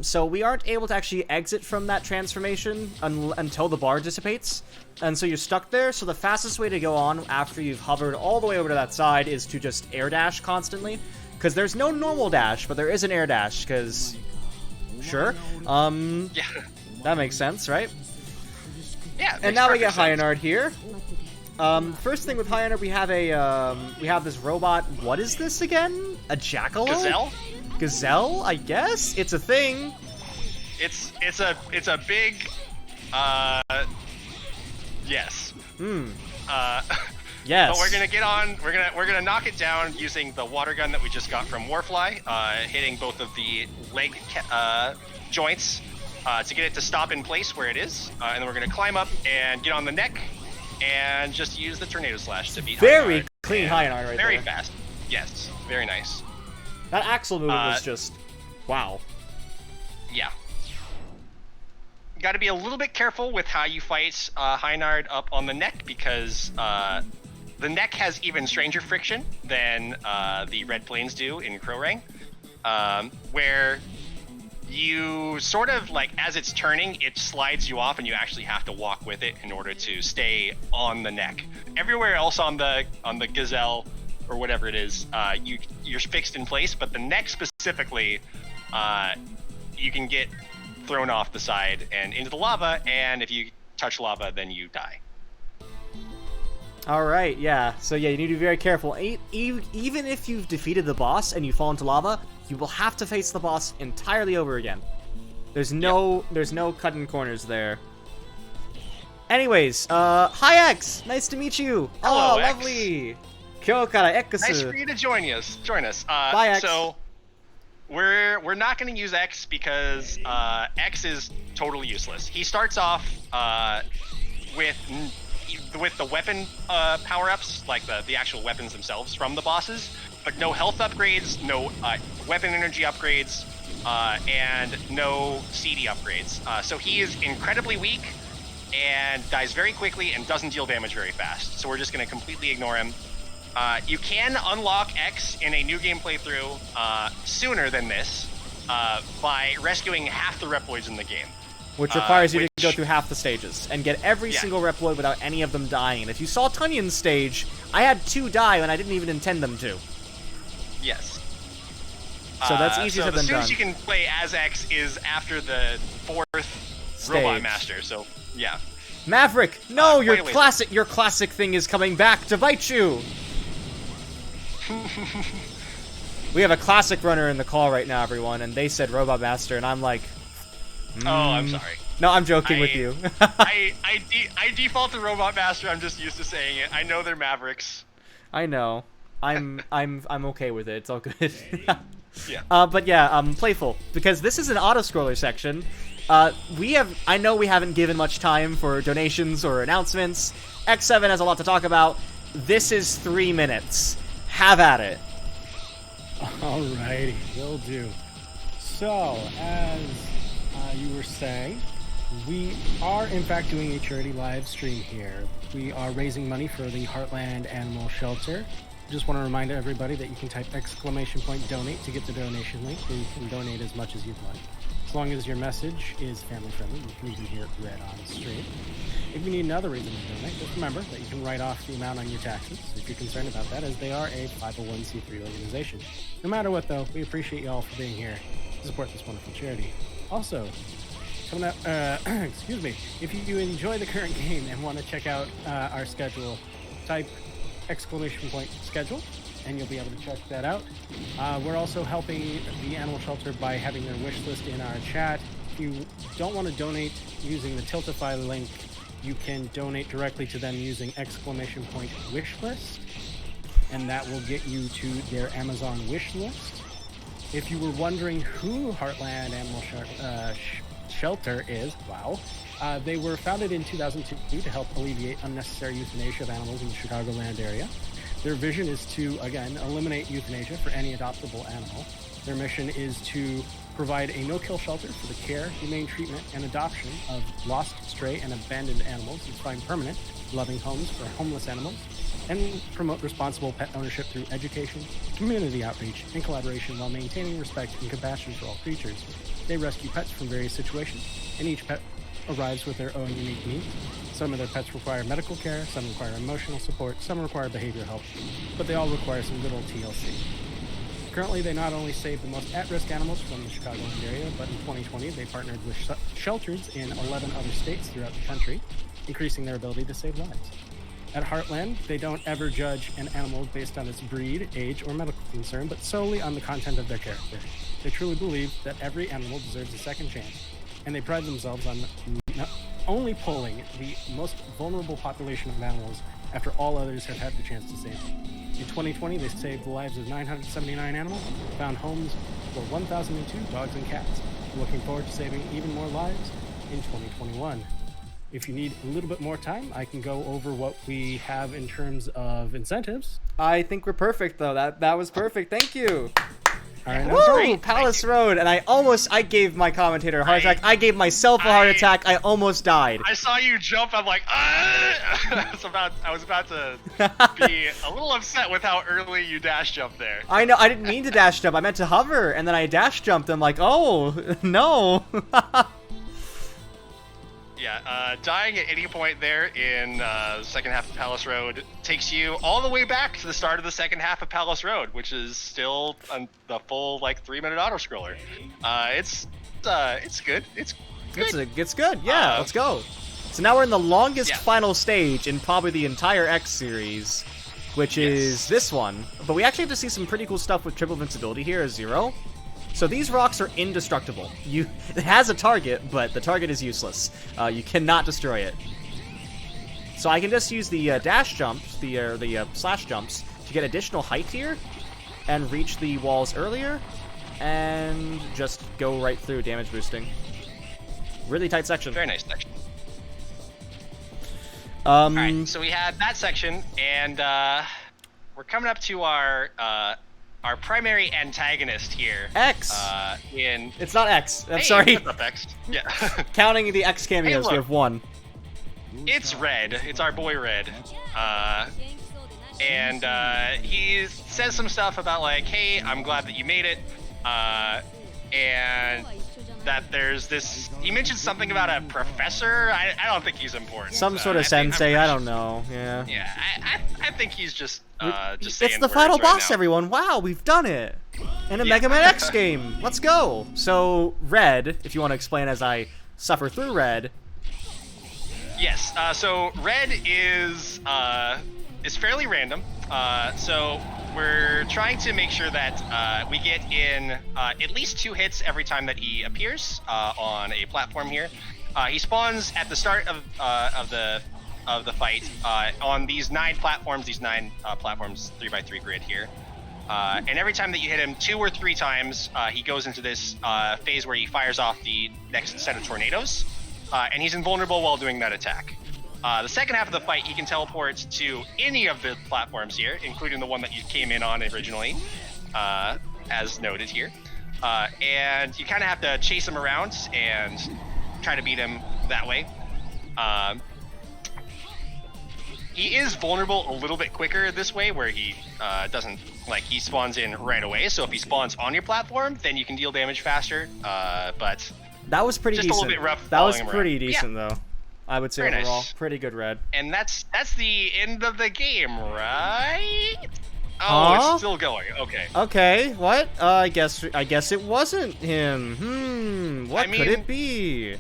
So we aren't able to actually exit from that transformation until the bar dissipates, and so you're stuck there. So the fastest way to go on after you've hovered all the way over to that side is to just air dash constantly, because there's no normal dash, but there is an air dash, because... Sure. Yeah. That makes sense, right? Yeah. And now we get High Nard here. First thing with High Nard, we have this robot. What is this again? A jackalope? Gazelle? Gazelle, I guess? It's a thing. It's a big yes. Yes. But we're gonna get on. We're gonna knock it down using the water gun that we just got from Warfly, hitting both of the leg joints to get it to stop in place where it is, and then we're gonna climb up and get on the neck and just use the tornado slash to beat. Very clean High Nard right there. Very fast. Yes. Very nice. That Axel movement was just wow. Yeah. Got to be a little bit careful with how you fight High Nard up on the neck, because the neck has even stranger friction than the Red Plains do in Crowrang, where you sort of, like, as it's turning, it slides you off and you actually have to walk with it in order to stay on the neck. Everywhere else on the Gazelle or whatever it is, you're fixed in place, but the neck specifically, you can get thrown off the side and into the lava, and if you touch lava, then you die. All right, yeah. So yeah, you need to be very careful. Even if you've defeated the boss and you fall into lava, you will have to face the boss entirely over again. There's no cutting corners there. Anyways, hi X, nice to meet you. Hello, oh, X. Lovely. Kyokara Ekasu. Nice for you to join us. Bye, X. So we're not going to use X because X is totally useless. He starts off with the weapon power-ups, like the actual weapons themselves from the bosses, but no health upgrades, no weapon energy upgrades, and no CD upgrades. So he is incredibly weak and dies very quickly and doesn't deal damage very fast. So we're just going to completely ignore him. You can unlock X in a new game playthrough sooner than this by rescuing half the Reploids in the game. Which requires you to go through half the stages and get every single Reploid without any of them dying. And if you saw Tunion's stage, I had 2 die and I didn't even intend them to. Yes. So that's easier than done. The soonest you can play as X is after the 4th Robot Master, so yeah. Maverick, no, your classic thing is coming back to bite you. We have a classic runner in the call right now, everyone, and they said Robot Master, and I'm like, oh, I'm sorry. No, I'm joking with you. I default to Robot Master. I'm just used to saying it. I know they're Mavericks. I know. I'm okay with it. It's all good. Yeah. But yeah, playful, because this is an auto-scroller section. I know we haven't given much time for donations or announcements. X7 has a lot to talk about. This is 3 minutes. Have at it. Alrighty, will do. So, as you were saying, we are in fact doing a charity live stream here. We are raising money for the Heartland Animal Shelter. Just want to remind everybody that you can type !donate to get the donation link, where you can donate as much as you'd like. As long as your message is family friendly, you can even hear it read on stream. If you need another reason to donate, just remember that you can write off the amount on your taxes if you're concerned about that, as they are a 501c3 organization. No matter what, though, we appreciate you all for being here to support this wonderful charity. Also, coming up, excuse me, if you enjoy the current game and want to check out our schedule, type !schedule and you'll be able to check that out. We're also helping the animal shelter by having their wish list in our chat. If you don't want to donate using the Tiltify link, you can donate directly to them using !wish list, and that will get you to their Amazon wish list. If you were wondering who Heartland Animal Shelter is, wow, they were founded in 2002 to help alleviate unnecessary euthanasia of animals in the Chicagoland area. Their vision is to, again, eliminate euthanasia for any adoptable animal. Their mission is to provide a no-kill shelter for the care, humane treatment, and adoption of lost, stray, and abandoned animals, and find permanent, loving homes for homeless animals, and promote responsible pet ownership through education, community outreach, and collaboration while maintaining respect and compassion for all creatures. They rescue pets from various situations, and each pet arrives with their own unique needs. Some of their pets require medical care, some require emotional support, some require behavioral help, but they all require some little TLC. Currently, they not only save the most at-risk animals from the Chicagoland area, but in 2020, they partnered with shelters in 11 other states throughout the country, increasing their ability to save lives. At Heartland, they don't ever judge an animal based on its breed, age, or medical concern, but solely on the content of their character. They truly believe that every animal deserves a second chance, and they pride themselves on not only pulling the most vulnerable population of animals after all others have had the chance to save them. In 2020, they saved the lives of 979 animals, found homes for 1,002 dogs and cats. We're looking forward to saving even more lives in 2021. If you need a little bit more time, I can go over what we have in terms of incentives. I think we're perfect, though. That was perfect. Thank you. All right, Woo! Palace Road, and I gave my commentator a heart attack. I gave myself a heart attack. I almost died. I saw you jump. I'm like, I was about to be a little upset with how early you dash jumped there. I know. I didn't mean to dash jump. I meant to hover, and then I dash jumped. I'm like, oh no. Yeah, dying at any point there in the second half of Palace Road takes you all the way back to the start of the second half of Palace Road, which is still the full 3-minute auto scroller. It's good. It's good. It's good. Yeah, let's go. So now we're in the longest final stage in probably the entire X series, which is this one. But we actually have to see some pretty cool stuff with triple invincibility here as Zero. So these rocks are indestructible. It has a target, but the target is useless. You cannot destroy it. So I can just use the dash jumps, the slash jumps, to get additional height here, and reach the walls earlier, and just go right through damage boosting. Really tight section. Very nice section. Alright, so we had that section, and we're coming up to our primary antagonist here. X. It's not X. I'm sorry. It's not X. Yeah. Counting the X cameos, we have one. It's Red. It's our boy Red. And he says some stuff about hey, I'm glad that you made it. And that there's this. He mentioned something about a professor. I don't think he's important. Some sort of sensei. I don't know. Yeah. Yeah. I think he's just saying it's the final words boss, right now. Everyone. Wow, we've done it. In a Mega Man X game. Let's go. So, Red, if you want to explain as I suffer through Red. Yes. So Red is fairly random. So we're trying to make sure that we get in at least 2 hits every time that he appears on a platform here. He spawns at the start of the fight on these 9 platforms, 3x3 grid here. And every time that you hit him 2 or 3 times, he goes into this phase where he fires off the next set of tornadoes, and he's invulnerable while doing that attack. The second half of the fight, he can teleport to any of the platforms here, including the one that you came in on originally, as noted here. And you kind of have to chase him around and try to beat him that way. He is vulnerable a little bit quicker this way, where he doesn't, he spawns in right away. So if he spawns on your platform, then you can deal damage faster. But that was pretty decent. Just a little bit rough. That was pretty decent, though. I would say Very overall, nice. Pretty good, Red. And that's the end of the game, right? Oh, Huh? it's still going. Okay. Okay, what? I guess it wasn't him. What could it be?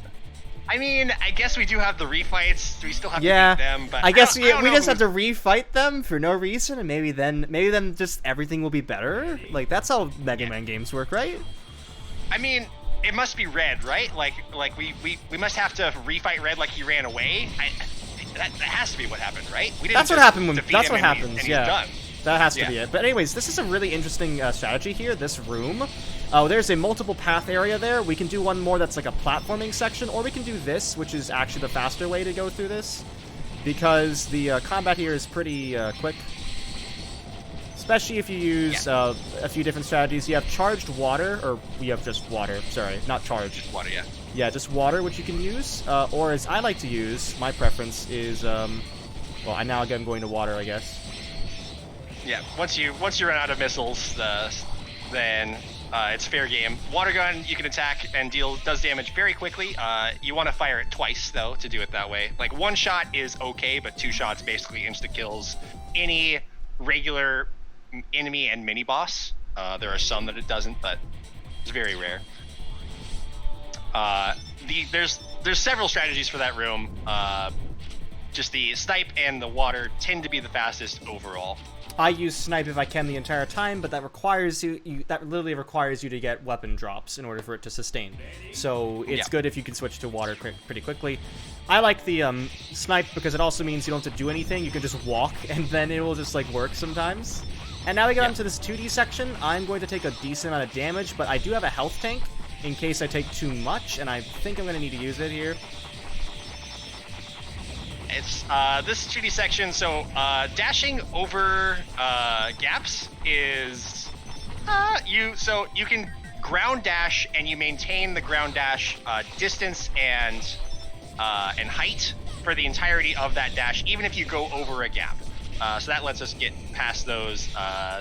I mean, I guess we do have the refights. We still have Yeah, to beat them, but I guess I don't we know just have who- to refight them for no reason, and maybe then just everything will be better. Like that's how Mega Man games work, right? I mean, it must be Red, right? Like we must have to refight Red like he ran away. That has to be what happened, right? We didn't That's what just happened when. defeat That's him what and happens. and he's Yeah. done. That has to Yeah. be it. But anyways, this is a really interesting strategy here, this room. Oh, there's a multiple path area there. We can do one more that's like a platforming section, or we can do this, which is actually the faster way to go through this. Because the combat here is pretty quick. Especially if you use a few different strategies. You have charged water, or we have just water. Sorry, not charged. Water, yeah. Yeah, just water, which you can use. Or as I like to use, my preference is, well, now again I'm going to water, I guess. Yeah. Once you run out of missiles, then it's fair game. Water gun, you can attack and does damage very quickly. You want to fire it twice though to do it that way. Like one shot is okay, but two shots basically insta kills any regular enemy and mini boss. There are some that it doesn't, but it's very rare. There's several strategies for that room. Just the snipe and the water tend to be the fastest overall. I use snipe if I can the entire time, but that requires that literally requires you to get weapon drops in order for it to sustain. So it's good if you can switch to water pretty quickly. I like the snipe because it also means you don't have to do anything. You can just walk, and then it will just like work sometimes. And now we get onto this 2D section. I'm going to take a decent amount of damage, but I do have a health tank in case I take too much, and I think I'm going to need to use it here. It's this 2D section, so dashing over gaps is you can ground dash and you maintain the ground dash distance and height for the entirety of that dash, even if you go over a gap. So that lets us get past those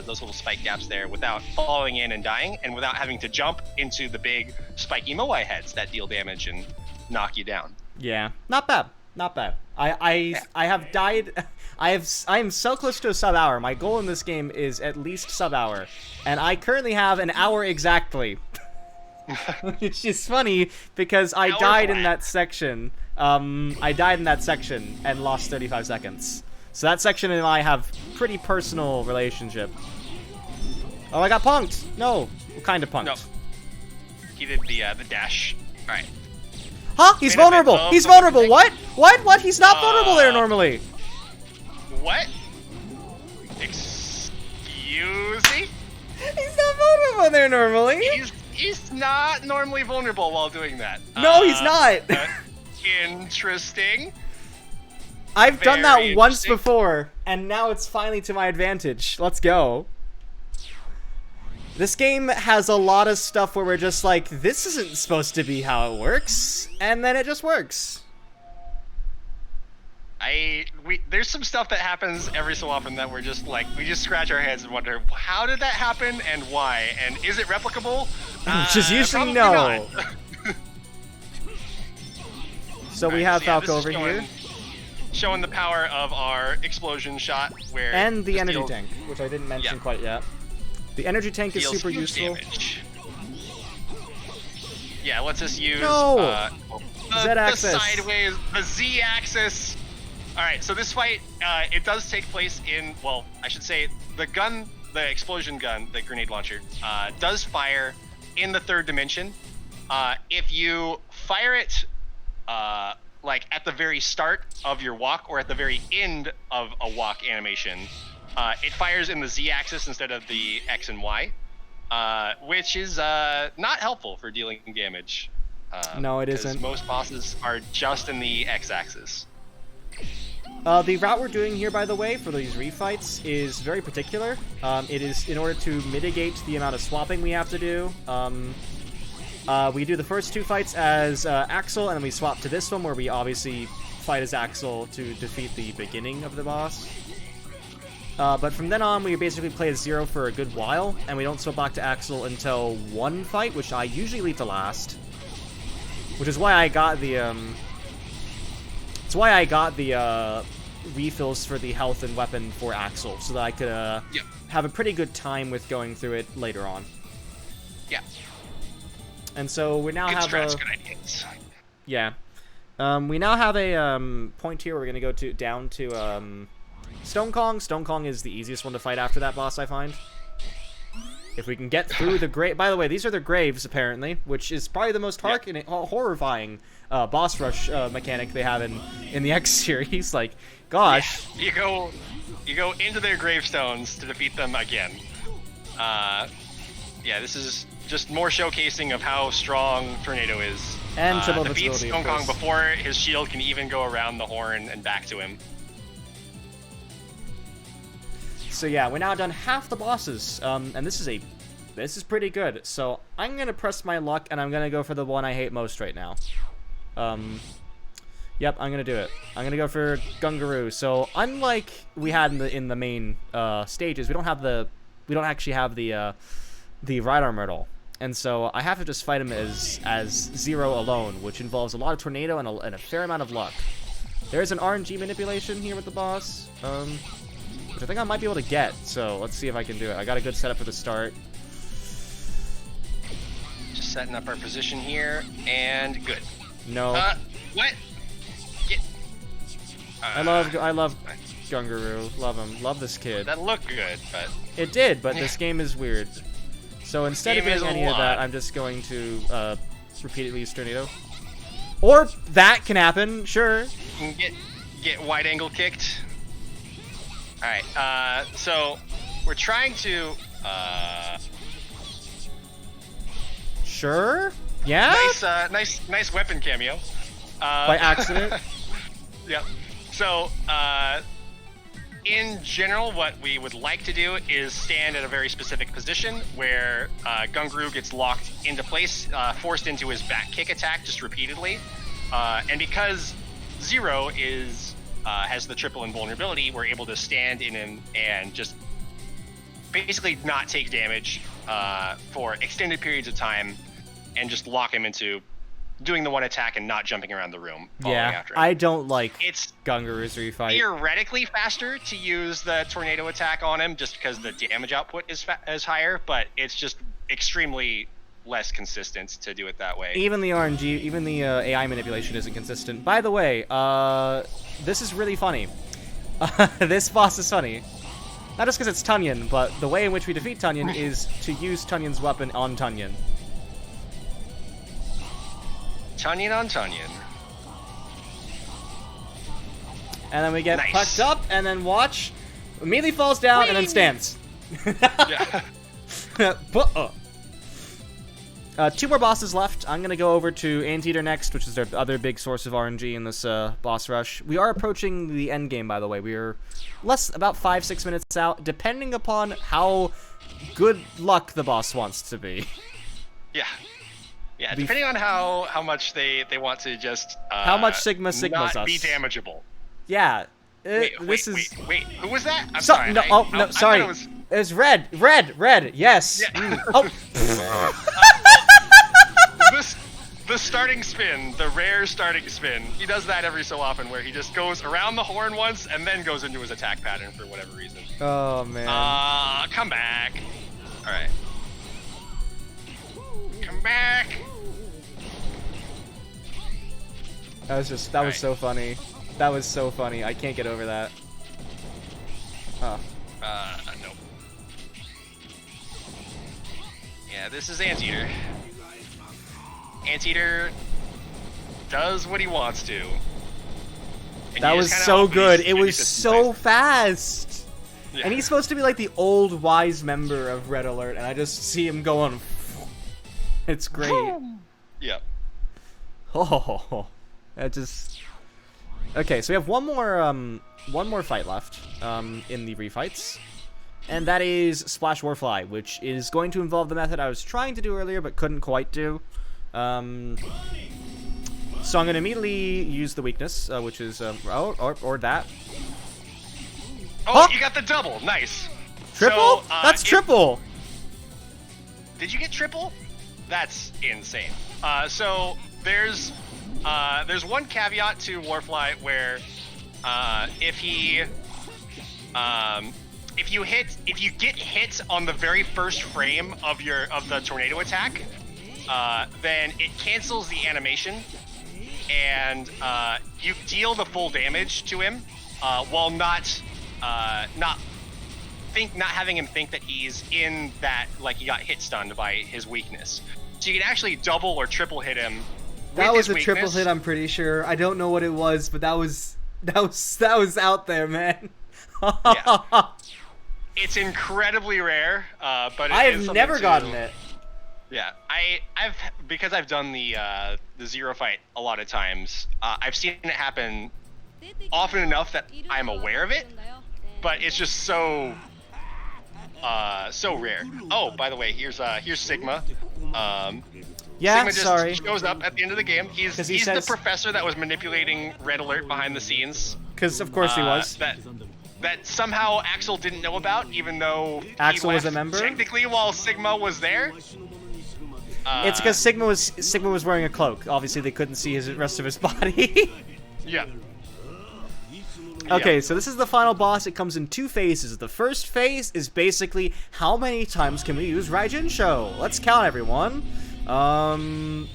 little spike gaps there without falling in and dying, and without having to jump into the big spiky moai heads that deal damage and knock you down. Yeah, not bad. Not bad. I have died. I am so close to a sub hour. My goal in this game is at least sub hour, and I currently have an hour exactly. Which is funny because I died in that section. I died in that section and lost 35 seconds. So that section and I have pretty personal relationship. Oh, I got punked. No, kind of punked. No, he did the dash. All right. Huh? He's vulnerable. He's vulnerable. What? What? He's not vulnerable there normally. What? Excuse me? He's not vulnerable there normally. He's not normally vulnerable while doing that. No, he's not. Interesting. I've done that Very once interesting. before, and now it's finally to my advantage. Let's go. This game has a lot of stuff where we're just like, this isn't supposed to be how it works, and then it just works. There's some stuff that happens every so often that we're just like, we just scratch our heads and wonder, how did that happen and why? And is it replicable? Which is usually probably no. not. So we Alright, have so yeah, Falco this is over here. Showing the power of our explosion shot, where And the this energy deals- tank, which I didn't mention Yeah. quite yet. The energy tank is deals super huge useful. damage. Yeah, it lets us use No! the Z-axis. sideways, the Z-axis. All right, so this fight, it does take place in, well, I should say, the explosion gun, the grenade launcher, does fire in the third dimension. If you fire it, like at the very start of your walk or at the very end of a walk animation, it fires in the Z-axis instead of the X and Y, which is not helpful for dealing damage. No, it 'cause isn't. Most bosses are just in the X-axis. The route we're doing here, by the way, for these refights is very particular. It is in order to mitigate the amount of swapping we have to do. We do the first two fights as Axel, and then we swap to this one where we obviously fight as Axel to defeat the beginning of the boss. But from then on, we basically play as Zero for a good while, and we don't swap back to Axel until one fight, which I usually leave to last. Which is why I got the, refills for the health and weapon for Axel, so that I could, have a pretty good time with going through it later on. Yeah. And so we now Good have strats, good ideas. Yeah. We now have a point here. We're gonna go down to Stone Kong. Stone Kong is the easiest one to fight after that boss, I find. If we can get through the grave. By the way, these are the graves apparently, which is probably the most horrifying boss rush mechanic they have in the X series. Like, gosh. Yeah, you go into their gravestones to defeat them again. Yeah, this is just more showcasing of how strong Tornado is. And triple defeats visibility, Stone Kong before his shield can even go around the horn and back to him. So yeah, we're now done half the bosses, and this is pretty good. So I'm gonna press my luck, and I'm gonna go for the one I hate most right now. Yep, I'm gonna do it. I'm gonna go for Gungaroo. So unlike we had in the main stages, we don't actually have the Rhydar Myrtle, and so I have to just fight him as Zero alone, which involves a lot of tornado and a fair amount of luck. There's an RNG manipulation here with the boss, which I think I might be able to get. So let's see if I can do it. I got a good setup for the start. Just setting up our position here, and good. No. What? Get. I love Gungaroo. Love him. Love this kid. That looked good, but it did, but this game is weird. So instead of doing any of that, I'm just going to repeatedly use Tornado. Or that can happen, sure. Get wide angle kicked. All right. So we're trying to. Sure. Yeah. Nice weapon cameo. By accident. Yep. So, in general, what we would like to do is stand at a very specific position where Gungaroo gets locked into place, forced into his back kick attack just repeatedly. And because Zero has the triple invulnerability, we're able to stand in him and just basically not take damage for extended periods of time and just lock him into doing the one attack and not jumping around the room following after him. I don't like it's Gungaroo's refight. Theoretically faster to use the tornado attack on him just because the damage output is higher, but it's just extremely less consistent to do it that way. Even the RNG, even the AI manipulation isn't consistent. By the way, this is really funny. This boss is funny. Not just because it's Tunyon, but the way in which we defeat Tunyon is to use Tunyon's weapon on Tunyon. Tunyon on Tunyon. And then we get Nice. pucked up, and then watch. Immediately falls down, and then stands. Yeah. Two more bosses left. I'm going to go over to Anteater next, which is their other big source of RNG in this boss rush. We are approaching the end game, by the way. We are about 5-6 minutes out, depending upon how good luck the boss wants to be. Yeah. Yeah, depending on how much they want to just how much Sigma's not us. be damageable. Yeah. Wait, who was that? I'm sorry. Sorry. It was... It was red, yes. Yeah. Oh. The starting spin, the rare starting spin, he does that every so often where he just goes around the horn once and then goes into his attack pattern for whatever reason. Oh, man. Come back. All right. Come back. That was so funny. That was so funny. I can't get over that. Oh. No. Yeah, this is Anteater. Anteater does what he wants to. And that was so good. It was so fast. Yeah. And he's supposed to be like the old wise member of Red Alert, and I just see him going. It's great. Yep. Oh, that just. Okay, so we have one more fight left in the refights, and that is Splash Warfly, which is going to involve the method I was trying to do earlier but couldn't quite do. So I'm going to immediately use the weakness, which is or that. Oh, Huh? you got the double. Nice. Triple? So, That's triple. Did you get triple? That's insane. So there's one caveat to Warfly where if you get hit on the very first frame of the tornado attack, then it cancels the animation and you deal the full damage to him while not having him think that he's in that, like, he got hit stunned by his weakness. So you can actually double or triple hit him. That was a triple hit, I'm pretty sure. I don't know what it was, but that was out there, man. Yeah. It's incredibly rare, but I have never gotten it. Yeah, because I've done the zero fight a lot of times. I've seen it happen often enough that I'm aware of it, but it's just so rare. Oh, by the way, here's Sigma. Yeah, Sigma just shows up at the end of the game. He's the professor that was manipulating Red Alert behind the scenes. Because of course he was. That somehow Axel didn't know about, even though Axel he was left a member. Technically, while Sigma was there. It's because Sigma was wearing a cloak. Obviously, they couldn't see his rest of his body. Yeah. Okay, so this is the final boss. It comes in 2 phases. The first phase is basically how many times can we use Raijin Show? Let's count, everyone. 1.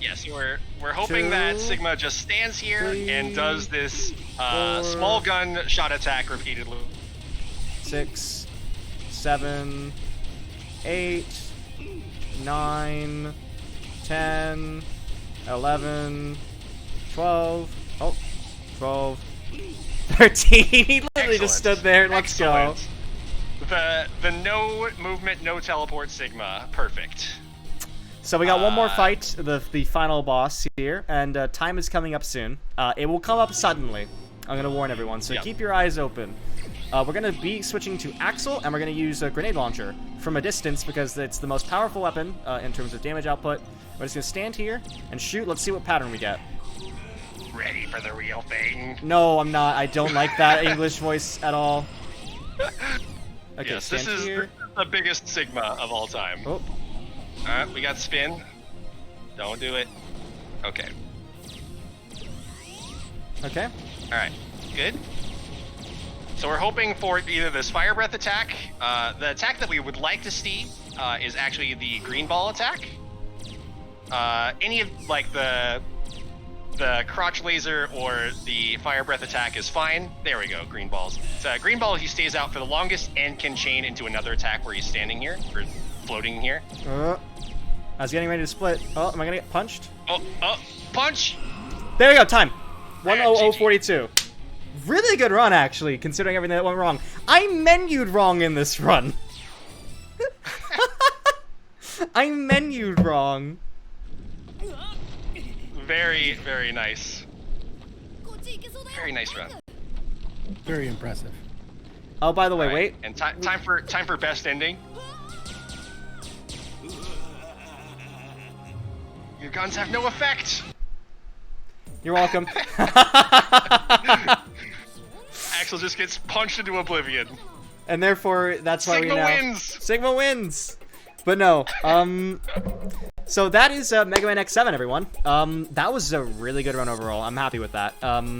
Yes, we're hoping that Sigma just stands here and does this small gun shot attack repeatedly. 6, 7, 8, 9, 10, 11, 12. Oh, 12. 13. He literally just stood there. Let's go. The no movement, no teleport Sigma. Perfect. So we got one more fight, the final boss here, and time is coming up soon. It will come up suddenly. I'm gonna warn everyone, so keep your eyes open. We're gonna be switching to Axel, and we're gonna use a grenade launcher from a distance because it's the most powerful weapon in terms of damage output. We're just gonna stand here and shoot. Let's see what pattern we get. Ready for the real thing? No, I'm not. I don't like that English voice at all. Okay, yes, stand this is here. the biggest Sigma of all time. Oh. Alright, we got spin. Don't do it. Okay. Okay. Alright, good. So we're hoping for either this fire breath attack. The attack that we would like to see is actually the green ball attack. Any of, like, the crotch laser or the fire breath attack is fine. There we go, green balls. So green ball, he stays out for the longest and can chain into another attack where he's standing here, or floating here. I was getting ready to split. Oh, am I gonna get punched? Oh, punch! There we go, time. 1:00:42. Really good run, actually, considering everything that went wrong. I menued wrong in this run. I menued wrong. Very, very nice. Very nice run. Very impressive. Oh, by the way, Right. wait. And time for best ending. Your guns have no effect. You're welcome. Axel just gets punched into oblivion. And therefore, that's why Sigma we now... wins! Sigma wins! But no, so that is Mega Man X7, everyone. That was a really good run overall. I'm happy with that. I'll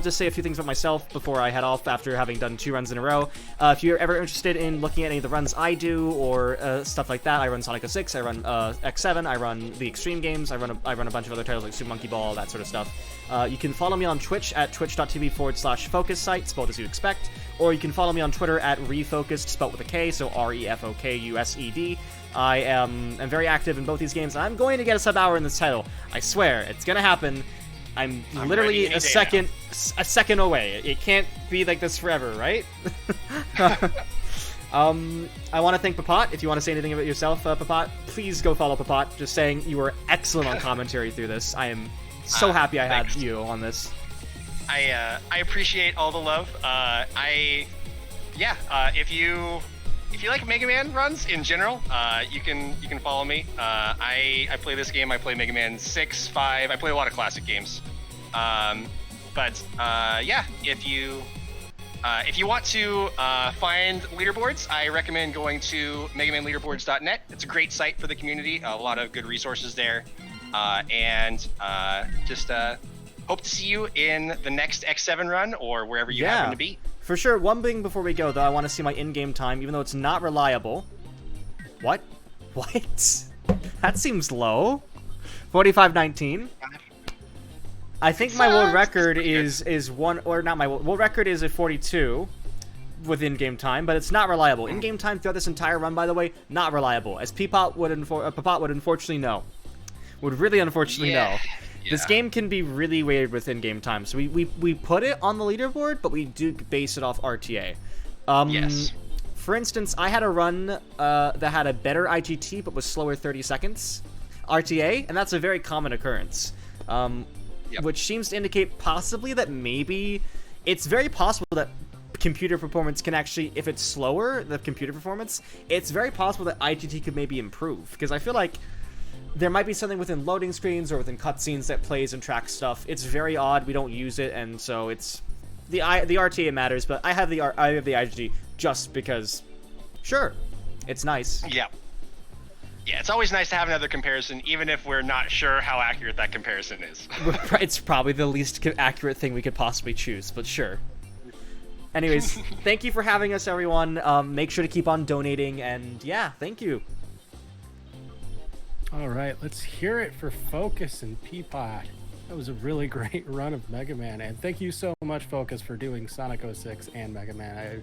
just say a few things about myself before I head off after having done 2 runs in a row. If you're ever interested in looking at any of the runs I do or stuff like that, I run Sonic 06, I run X7, I run the Extreme games, I run a bunch of other titles like Super Monkey Ball, that sort of stuff. You can follow me on Twitch at twitch.tv/focus site, spelled as you'd expect, or you can follow me on Twitter at refocused, spelled with a K, so REFOKUSED. I am very active in both these games, and I'm going to get a sub-hour in this title. I swear, it's gonna happen. I'm literally a second away. It can't be like this forever, right? I want to thank Papat. If you want to say anything about yourself, Papat, please go follow Papat. Just saying, you were excellent on commentary through this. I am so happy I had you on this. I appreciate all the love. If you like Mega Man runs in general, you can follow me. I play this game. I play Mega Man 6, 5. I play a lot of classic games. If you want to find leaderboards, I recommend going to megamanleaderboards.net. It's a great site for the community. A lot of good resources there. Hope to see you in the next X7 run or wherever you happen to be. For sure. One thing before we go, though, I want to see my in-game time, even though it's not reliable. What? What? That seems low. 45-19. I think my world record is one, or not my world record is a 42 with in-game time, but it's not reliable. In-game time throughout this entire run, by the way, not reliable. As Peapot would unfortunately know. Would really unfortunately know. This game can be really weird with in-game time. So we put it on the leaderboard, but we do base it off RTA. Yes. For instance, I had a run that had a better IGT but was slower 30 seconds RTA, and that's a very common occurrence. Which seems to indicate possibly that maybe it's very possible that computer performance can actually, if it's slower, the computer performance, it's very possible that IGT could maybe improve, because I feel like there might be something within loading screens or within cutscenes that plays and tracks stuff. It's very odd. We don't use it, and so it's the RTA matters. But I have the IGT just because, sure, it's nice. Yeah. Yeah, it's always nice to have another comparison, even if we're not sure how accurate that comparison is. It's probably the least accurate thing we could possibly choose, but sure. Anyways, thank you for having us, everyone. Make sure to keep on donating, and yeah, thank you. All right, let's hear it for Focus and Peapod. That was a really great run of Mega Man, and thank you so much, Focus, for doing Sonic 06 and Mega Man.